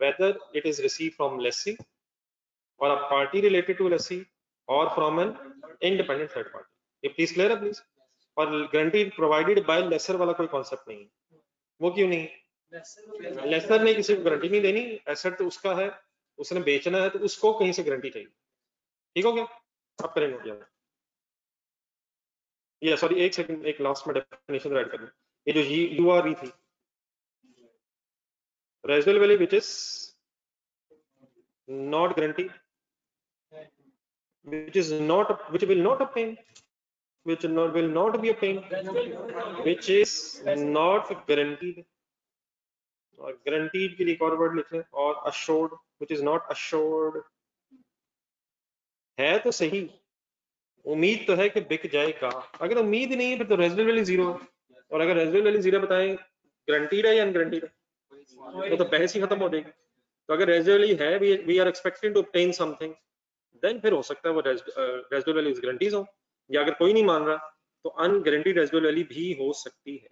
whether it is receive from lessee or a party related to lessee or from an independent third party. ये प्लीज क्लियर है प्लीज? और गारंटी प्रोवाइडेड बाय लेसर वाला कोई कॉन्सेप्ट नहीं है। वो क्यों नहीं? लेसर ने किसी को गारंटी नहीं देनी, एसेट तो उसका है, उसने बेचना है, तो उसको कहीं से गारंटी चाहिए। ठीक हो गया? अब करें नोट यार। ये सॉरी एक सेकंड, एक लास्ट में डेफिनेशन ऐड कर दूं। ये जो यू आर थी, residual value which is not guaranteed, which will not obtain, will not be obtained, which is not guaranteed, और guaranteed के लिए एक और वर्ड लिख लें, और assured which is not assured। है तो सही, उम्मीद तो है कि बिक जाएगा। अगर उम्मीद नहीं है फिर तो रेजिडुअल वैल्यू जीरो है, और अगर रेजिडुअल वैल्यू जीरो बताएं गारंटीड है या अनगारंटीड है, तो बहस ही खत्म हो जाएगी। तो अगर रेजिडुअल वैल्यू है, we are expecting to obtain something, then फिर हो सकता है वो रेजिडुअल वैल्यूज गारंटीज हो। या अगर कोई नहीं मान रहा तो अनगारंटीड रेजिडुअल वैल्यू भी हो सकती है।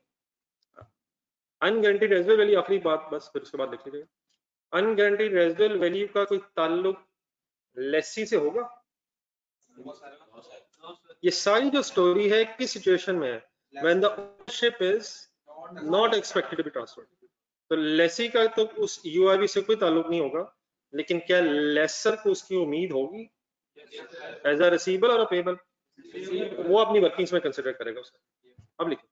अनगारंटीड रेजिडुअल वैल्यू आखिरी बात बस, फिर उसके बाद लिख लीजिएगा। अनगारंटीड रेजिडुअल वैल्यू का कोई ताल्लुक लेसी से होगा? ये सारी जो स्टोरी है किस सिचुएशन में है? When the ownership is not expected to be transferred. तो लेसी का तो उस यूआरवी से कोई ताल्लुक नहीं होगा, लेकिन क्या लेसर को उसकी उम्मीद होगी एज अ रिसीवेबल और अ पेबल? वो अपनी वर्किंग्स में कंसिडर करेगा उसे। अब लिखिए।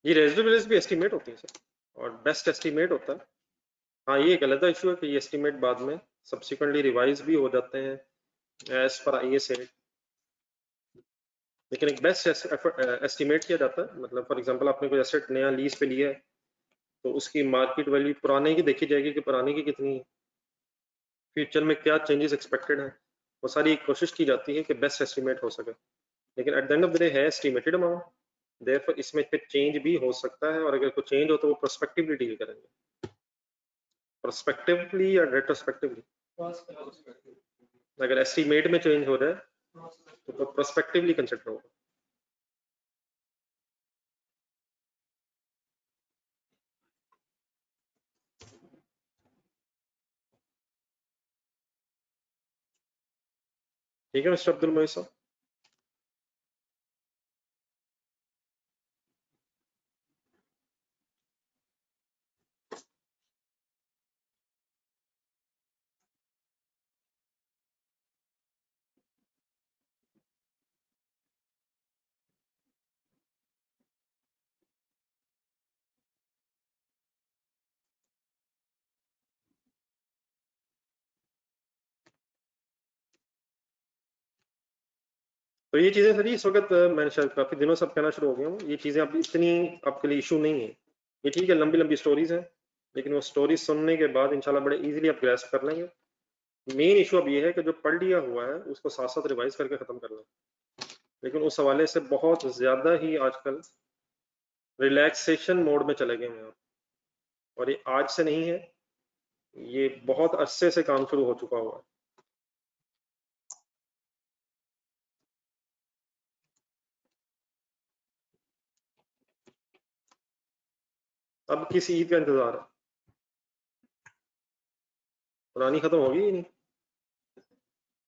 ये रेजिडुअल वैल्यूज भी एस्टिमेट होती है सर, और बेस्ट एस्टिमेट होता है। हाँ, ये एक अलग इशू है कि ये एस्टिमेट बाद में सब्सिक्वेंटली रिवाइज भी हो जाते हैं एज पर आईएस रेट, लेकिन एक बेस्ट एस्टिमेट किया जाता है। मतलब फॉर एग्जांपल आपने कोई एसेट नया लीज पे लिया है, तो उसकी मार्केट वैल्यू पुराने की देखी जाएगी कि पुराने की कितनी है, फ्यूचर में क्या चेंजेस एक्सपेक्टेड है, वो सारी कोशिश की जाती है कि बेस्ट एस्टिमेट हो सके। लेकिन eight the end of the day है एस्टिमेटेड अमाउंट, देयरफॉर इसमें फिर चेंज भी हो सकता है, और अगर कोई चेंज हो तो वो प्रोस्पेक्टिवली डील करेंगे। प्रोस्पेक्टिवली या रेट्रोस्पेक्टिवली? अगर एस्टिमेट में चेंज हो रहा है तो प्रोस्पेक्टिवली कंसिडर होगा। ठीक है मिस्टर अब्दुल मोइस साहब? तो ये चीजें सर इस वक्त मैंने शायद काफी दिनों से अब कहना शुरू हो गया हूँ, ये चीजें अब इतनी आपके लिए इशू नहीं है। ये ठीक है, लंबी लंबी स्टोरीज हैं, लेकिन वो स्टोरीज सुनने के बाद इंशाल्लाह बड़े इजीली आप ग्रैस्प कर लेंगे। मेन इशू अब ये है कि जो पढ़ लिया हुआ है उसको साथ साथ रिवाइज करके खत्म कर लें। लेकिन उस हवाले से बहुत ज्यादा ही आजकल रिलैक्सेशन मोड में चले गए हैं और ये आज से नहीं है, ये बहुत अरसे से काम शुरू हो चुका हुआ है। अब किस ईद का इंतजार है? पुरानी खत्म होगी ही नहीं,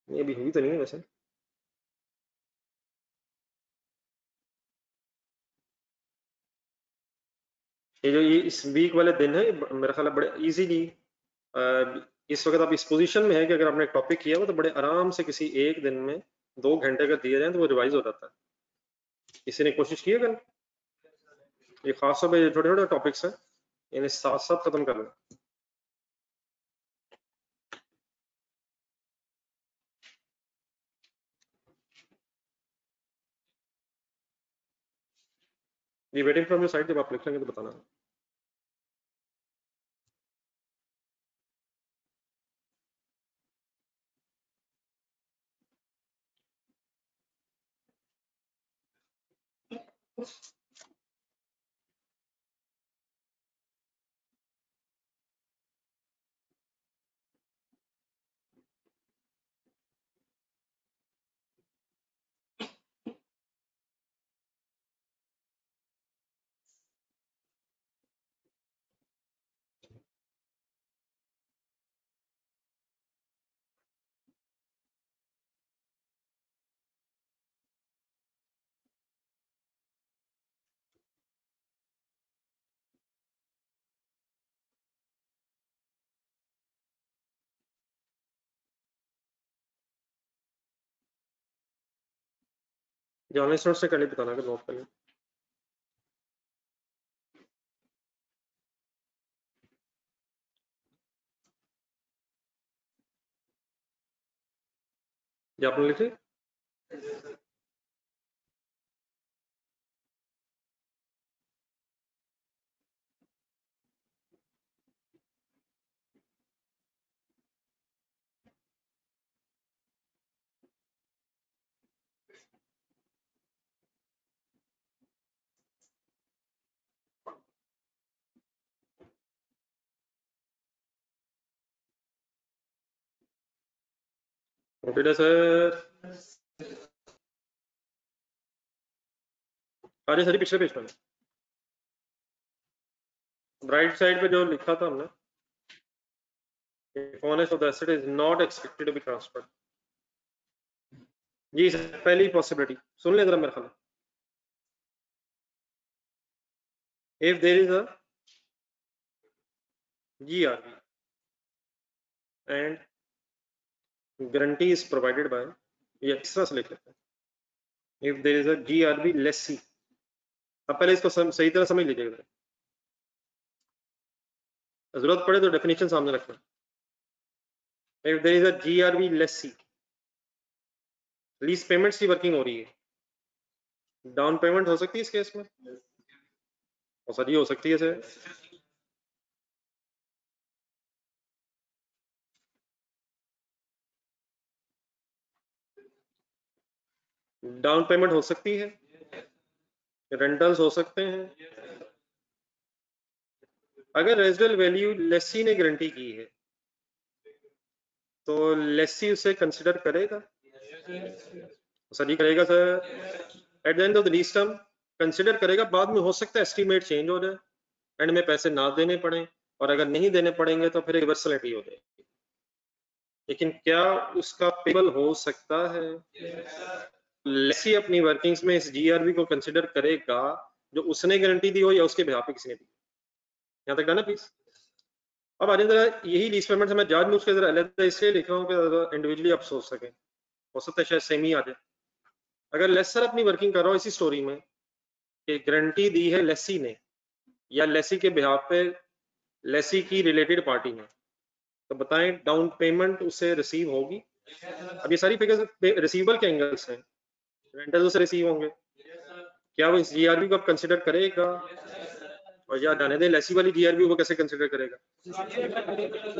ये अभी हुई तो नहीं है वैसे। ये जो ये इस वीक वाले दिन है, मेरा ख्याल है बड़े इजीली इस वक्त आप इस पोजीशन में है कि अगर आपने एक टॉपिक किया हो तो बड़े आराम से किसी एक दिन में 2 घंटे अगर दिए जाए तो वो रिवाइज हो जाता है। किसी ने कोशिश की है कल? ये खास तौर पे छोटे छोटे टॉपिक्स हैं, इन्हें साथ साथ खत्म कर लें। ये वेटिंग फ्रॉम योर साइड, जब आप लिख लेंगे तो बताना। जो ऑनलाइन स्टूडेंट्स ने कर ली बताना, अगर नोट कर लें। ये आपने लिखे? नोटेड है सर। अरे सर, पिछले पेज पर राइट साइड पे जो लिखा था हमने, honest of the asset is not expected to be transferred। जी सर, पहली पॉसिबिलिटी सुन ले जरा मेरे ख्याल। if there is a GRV and guarantee is provided by, ये इस तरह से लिख लेते हैं, if there is a GRV lessee। अब पहले इसको सही तरह समझ लीजिएगा, जरूरत पड़े तो डेफिनेशन सामने रखना। if there is a GRV lessee, lease payments की वर्किंग हो रही है, डाउन पेमेंट हो सकती है इस केस में, और सर ये हो सकती है सर। डाउन पेमेंट हो सकती है, रेंटल्स हो सकते हैं। अगर रेजिडुअल वैल्यू लेसी ने गारंटी की है तो लेसी उसे कंसिडर करेगा, सर ये करेगा sir. Eight the end of the lease term consider करेगा, बाद में हो सकता है एस्टीमेट चेंज हो जाए, एंड में पैसे ना देने पड़े, और अगर नहीं देने पड़ेंगे तो फिर रिवर्सलिटी हो जाएगी। लेकिन क्या उसका पेबल हो सकता है? लेसी अपनी वर्किंग्स में इस जीआरबी को कंसिडर करेगा जो उसने गारंटी दी हो या उसके बिहाफ पे किसी ने दी। यहाँ तक डन है प्लीज? अब आ जाए, यही लीज पेमेंट मैं जान उसके जरा अलग इसलिए लिख रहा हूँ कि इंडिविजुअली आप सोच सकें, हो सकता है शायद सेम ही आ जाए। अगर लेसर अपनी वर्किंग कर रहा हो इसी स्टोरी में कि गारंटी दी है लेसी ने या लेसी के बिहाफ पे लेसी की रिलेटेड पार्टी ने, तो बताएं डाउन पेमेंट उसे रिसीव होगी? अब ये सारी फिगर्स रिसीवेबल के एंगल्स हैं, रेंटल उसे रिसीव होंगे, क्या वो इस जीआरबी को कंसिडर करेगा? और या जाने दे, लेसी वाली जीआरबी वो कैसे कंसिडर करेगा?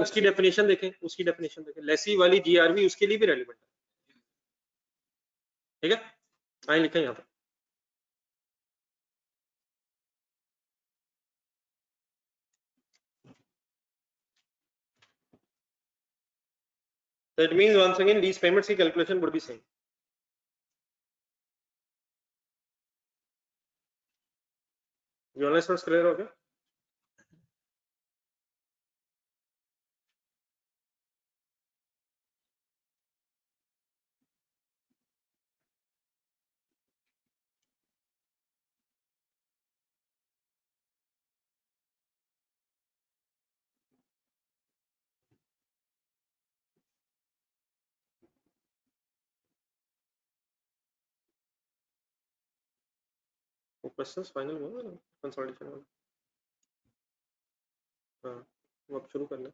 उसकी डेफिनेशन देखें, उसकी डेफिनेशन देखें, लेसी वाली जीआरबी उसके लिए भी रेलिवेंट है। ठीक है, आए लिखें यहाँ पे। That means once again lease payments की calculation would be same. You understand? Clear हो गया? Questions final हुआ ना consolidation वाला? हाँ, वो अब शुरू करना.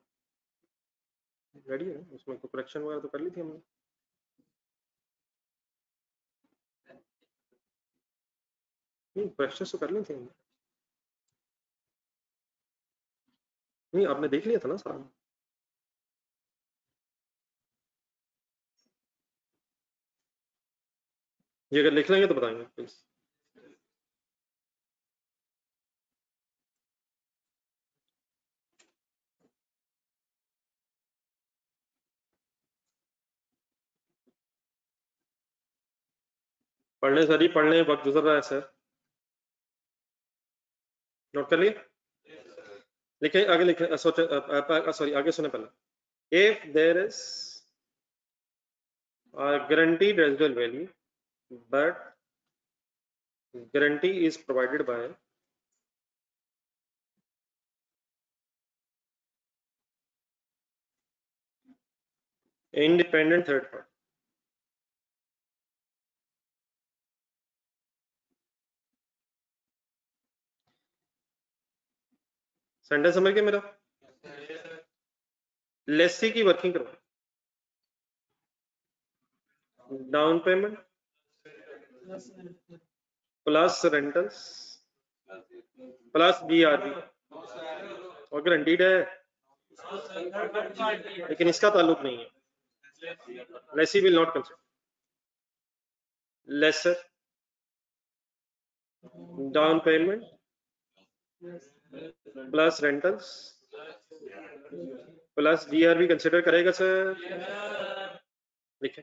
रेडी है ना? उसमें तो correction वगैरह तो कर ली थी हमने. नहीं, questions तो कर ली थी हमने. नहीं, आपने देख लिया था ना सारा. ये अगर लिख लेंगे तो बताएंगे प्लीज. पढ़ने सर ही पढ़ने वक्त गुजर रहा है सर. नोट कर लिए? लिखे आगे लिखे सोचे सॉरी आगे सुने पहले. If there is a guaranteed residual value, but guarantee is provided by independent third party. Sentence समझ गए मेरा? लेसी की वर्किंग करवाए. Down payment plus rentals plus BRB और गारंटीड है, लेकिन इसका ताल्लुक नहीं है. Lessee will not consider. Lessor down payment plus rentals plus BRB consider करेगा सर. लिखे.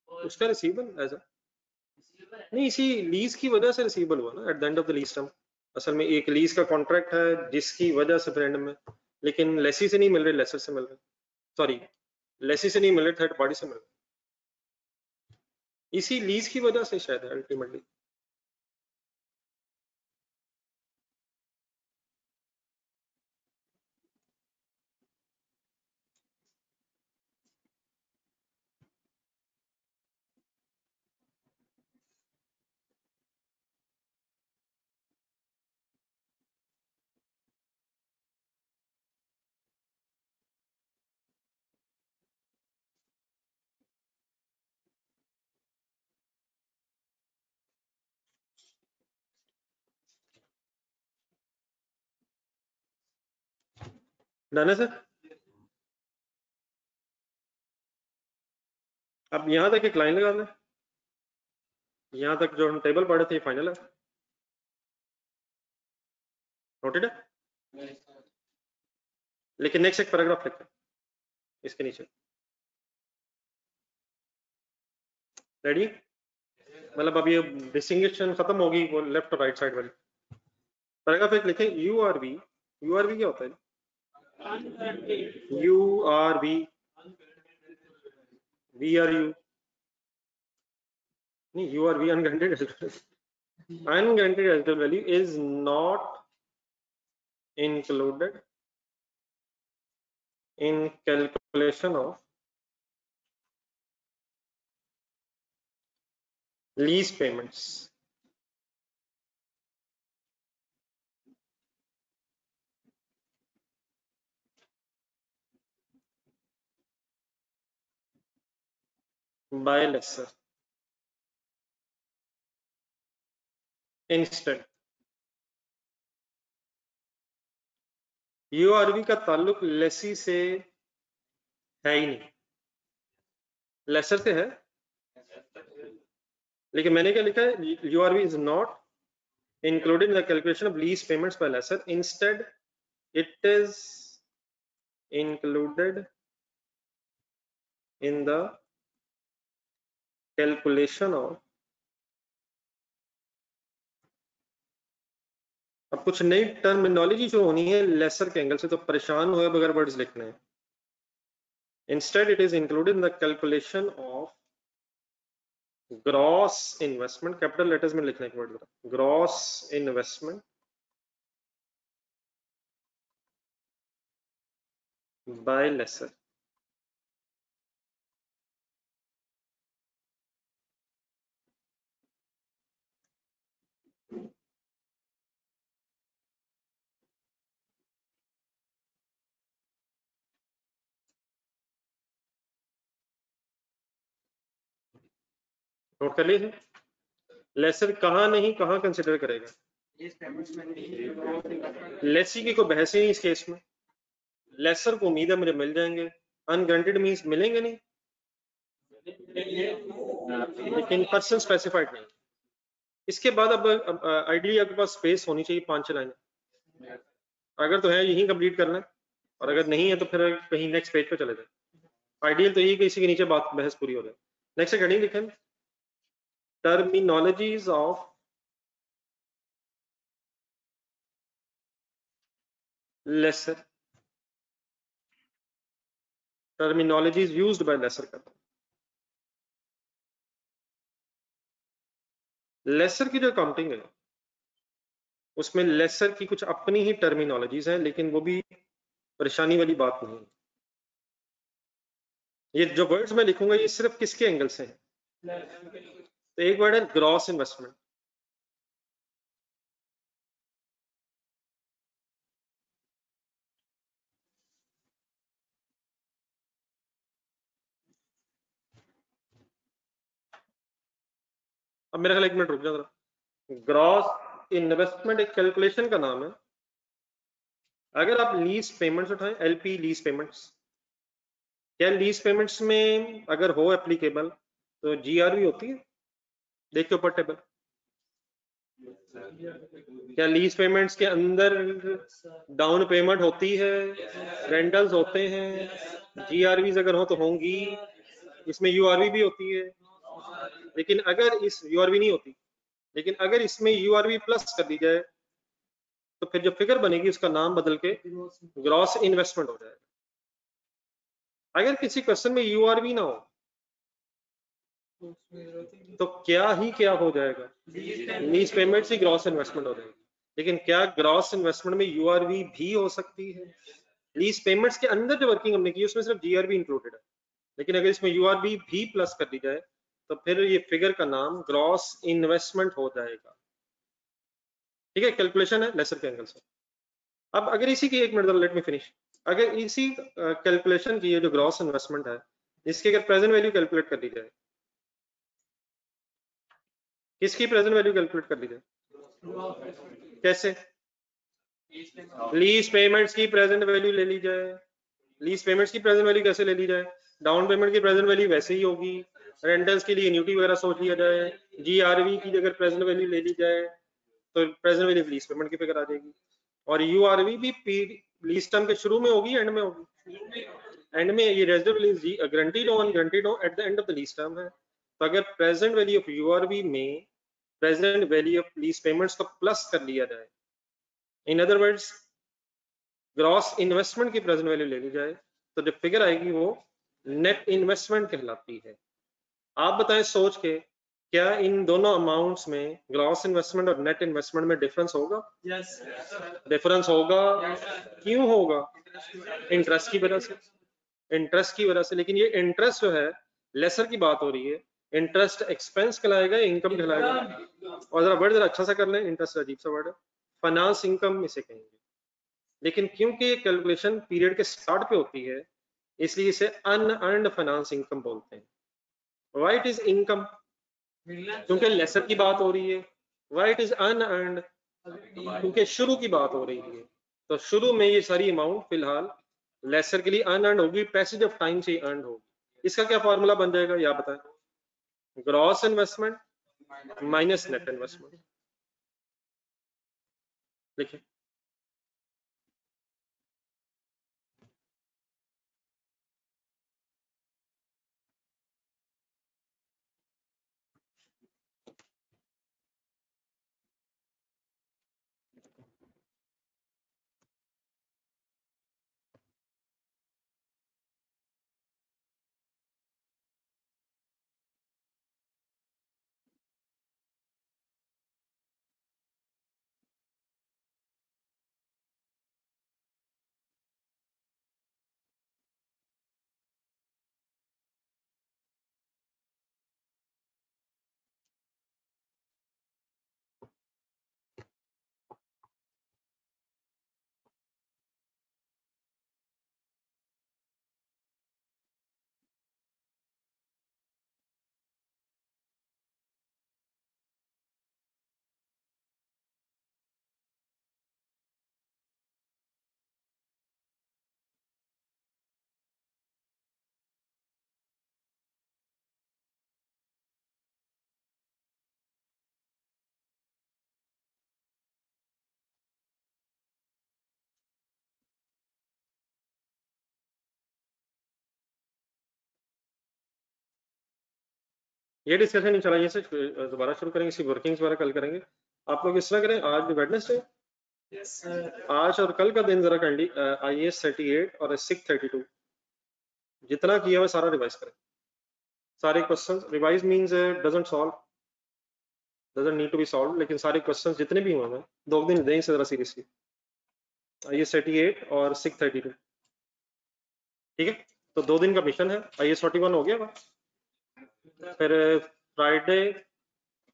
उसका रिसीवेबल एज नहीं, इसी लीज की वजह से रिसीवेबल हुआ ना eight the end of the lease term. असल में एक लीज का कॉन्ट्रैक्ट है जिसकी वजह से फ्रेंड में, लेकिन लेसी से नहीं मिल रहे, लेसर से मिल रहे. सॉरी, लेसी से नहीं मिल रहे, थर्ड पार्टी से मिल रहे. इसी लीज की वजह से शायद अल्टीमेटली. डन है सर. अब यहाँ तक एक लाइन लगा दें. यहाँ तक जो हम टेबल पढ़े थे फाइनल है. नोटेड है. लेकिन नेक्स्ट एक पैराग्राफ लिखते हैं इसके नीचे. रेडी? मतलब अब ये डिस्टिंक्शन खत्म होगी वो लेफ्ट और राइट साइड वाली. पैराग्राफ एक लिखें. यूआरबी. यूआरबी क्या होता है? यूआरबी VRU नहीं, URV unguaranteed residual. Unguaranteed residual value is not included in calculation of lease payments. By lessor instead. URV का ताल्लुक लेसी से है ही नहीं, लेसर से है। लेकिन मैंने क्या लिखा है, URV is not included in the calculation of lease payments by lessor. Instead, it is included in the calculation of। अब कुछ नई टर्मिनोलॉजी जो होनी है लेसर के एंगल से, तो परेशान हुए बगैर वर्ड्स लिखने हैं। Instead, it is included in the calculation of gross investment, capital letters में लिखने के word, gross investment by lessor। Note कर लीजिए, लेसर कहाँ नहीं कहाँ कंसिडर करेगा। लेसी की कोई बहस ही नहीं इस केस में। लेसर को उम्मीद है मुझे मिल जाएंगे, अनग्रांटेड मींस मिलेंगे नहीं, लेकिन पर्सन स्पेसिफाइड नहीं। इसके बाद अब आइडियली आपके पास स्पेस होनी चाहिए 5 लाइनें, अगर तो है यही कंप्लीट करना है, और अगर नहीं है तो फिर कहीं नेक्स्ट पेज पे चले जाए। आइडियल तो यही कि इसी के नीचे बात बहस पूरी हो जाए। नेक्स्ट हेडिंग लिखें, terminologies of laser, terminologies used by laser करता हूं। लेसर की जो अकाउंटिंग है उसमें लेसर की कुछ अपनी ही टर्मिनोलॉजीज हैं, लेकिन वो भी परेशानी वाली बात नहीं है। ये जो वर्ड्स मैं लिखूंगा ये सिर्फ किसके एंगल से है। तो एक वर्ड है ग्रॉस इन्वेस्टमेंट। अब मेरा ख्याल 1 मिनट रुक जाओ जरा। ग्रॉस इन्वेस्टमेंट एक कैलकुलेशन का नाम है। अगर आप लीज पेमेंट्स उठाएं, एलपी लीज पेमेंट्स, क्या लीज पेमेंट्स में अगर हो एप्लीकेबल तो जीआरवी होती है, देखिए ऊपर टेबल। क्या लीज पेमेंट्स के अंदर डाउन पेमेंट होती है, रेंटल्स होते हैं, जीआरवीज अगर हो तो होंगी, इसमें यूआरवी भी होती है। लेकिन अगर इस यूआरवी नहीं होती, लेकिन अगर इसमें यूआरवी प्लस कर दी जाए तो फिर जो फिगर बनेगी उसका नाम बदल के ग्रॉस इन्वेस्टमेंट हो जाएगा। अगर किसी क्वेश्चन में यूआरवी ना हो तो क्या ही क्या हो जाएगा, लीज पेमेंट्स ही ग्रॉस इन्वेस्टमेंट हो जाएगी। लेकिन क्या ग्रॉस इन्वेस्टमेंट में यूआरवी भी हो सकती है? लीज पेमेंट्स के अंदर जो वर्किंग हमने की उसमें सिर्फ जीआरवी इंक्लूडेड है, लेकिन अगर इसमें यूआरवी भी प्लस कर दी जाए तो फिर ये फिगर का नाम ग्रॉस इन्वेस्टमेंट हो जाएगा। ठीक है, कैलकुलेशन है लेसर के एंगल से। अब अगर इसी की 1 मिनट लेट मी फिनिश, अगर इसी कैलकुलेशन की ये जो ग्रॉस इन्वेस्टमेंट है इसकी अगर प्रेजेंट वैल्यू कैलकुलेट कर दी जाए, किसकी प्रेजेंट वैल्यू कैलकुलेट कर दी जाए, कैसे? लीज पेमेंट्स की प्रेजेंट वैल्यू ले ली जाए। लीज पेमेंट्स की प्रेजेंट वैल्यू कैसे ले ली जाए? डाउन पेमेंट की प्रेजेंट वैल्यू वैसे ही होगी, रेंटल्स के लिए एन्युटी वगैरह सोच लिया जाए, जीआरवी की अगर प्रेजेंट वैल्यू ले ली जाए तो प्रेजेंट वैल्यू लीज पेमेंट की फिगर आ जाएगी। और यूआरवी भी लीज टर्म के शुरू में होगी, एंड में होगी। एंड में ये residual is guaranteed on eight the end of the lease term है। तो अगर प्रेजेंट वैल्यू ऑफ यूआरवी में present value of lease payments को प्लस कर लिया जाए, in other words gross investment की प्रेजेंट वैल्यू ले ली जाए, तो जो फिगर आएगी वो नेट इन्वेस्टमेंट कहलाती है। आप बताएं सोच के, क्या इन दोनों अमाउंट्स में ग्रॉस इन्वेस्टमेंट और नेट इन्वेस्टमेंट में डिफरेंस होगा? यस, डिफरेंस होगा। क्यों होगा? इंटरेस्ट की वजह से, इंटरेस्ट की वजह से। लेकिन ये इंटरेस्ट जो है लेसर की बात हो रही है, इंटरेस्ट एक्सपेंस कहलाएगा, इनकम कहलाएगा? और जरा वर्ड जरा अच्छा सा कर लें, इंटरेस्ट अजीब सा वर्ड है, फाइनेंस इनकम इसे कहेंगे। लेकिन क्योंकि कैलकुलेशन पीरियड के स्टार्ट पे होती है इसलिए इसे अनअर्न्ड फाइनेंस इनकम बोलते हैं। व्हाई इट इज इनकम, क्योंकि लेसर की बात हो रही है। व्हाई इट इज अनअर्न्ड, क्योंकि शुरू की बात हो रही है। तो शुरू में ये सारी अमाउंट फिलहाल लेसर के लिए अनअर्न्ड होगी, पैसेज ऑफ टाइम से अर्न होगी। इसका क्या फॉर्मूला बन जाएगा, या बताएं? Gross investment minus net investment. देखिए ये डिस्कशन चला, ये से दोबारा शुरू करेंगे, इसकी वर्किंग्स वगैरह कल करेंगे। आप लोग इस तरह करें, आज वेडनेसडे, आज और कल का दिन जरा कैंडी IAS 38 और SIC 32 जितना किया हुआ सारा रिवाइज करें। सारे questions revise means doesn't solve, doesn't need to be solve, लेकिन सारे क्वेश्चंस जितने भी हुए हैं 2 दिन दें इसे जरा सीरियसली। IAS 38 और SIC 32, ठीक है? तो 2 दिन का मिशन है। IAS 41 हो गया हुआ, फिर फ्राइडे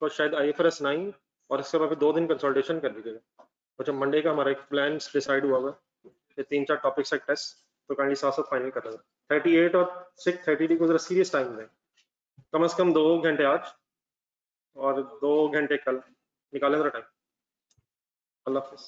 को शायद IFRS 9, और इसके बाद 2 दिन कंसल्टेशन कर दीजिएगा। और जब मंडे का हमारा एक प्लान डिसाइड हुआ हुआ, ये 3-4 टॉपिक्स है टेस्ट, तो काइंडली साथ साथ फाइनल कर लेंगे। 38 और 6 32 को जरा सीरियस टाइम दें, कम से कम 2 घंटे आज और 2 घंटे कल निकालें जरा टाइम। अल्लाह हाफिज।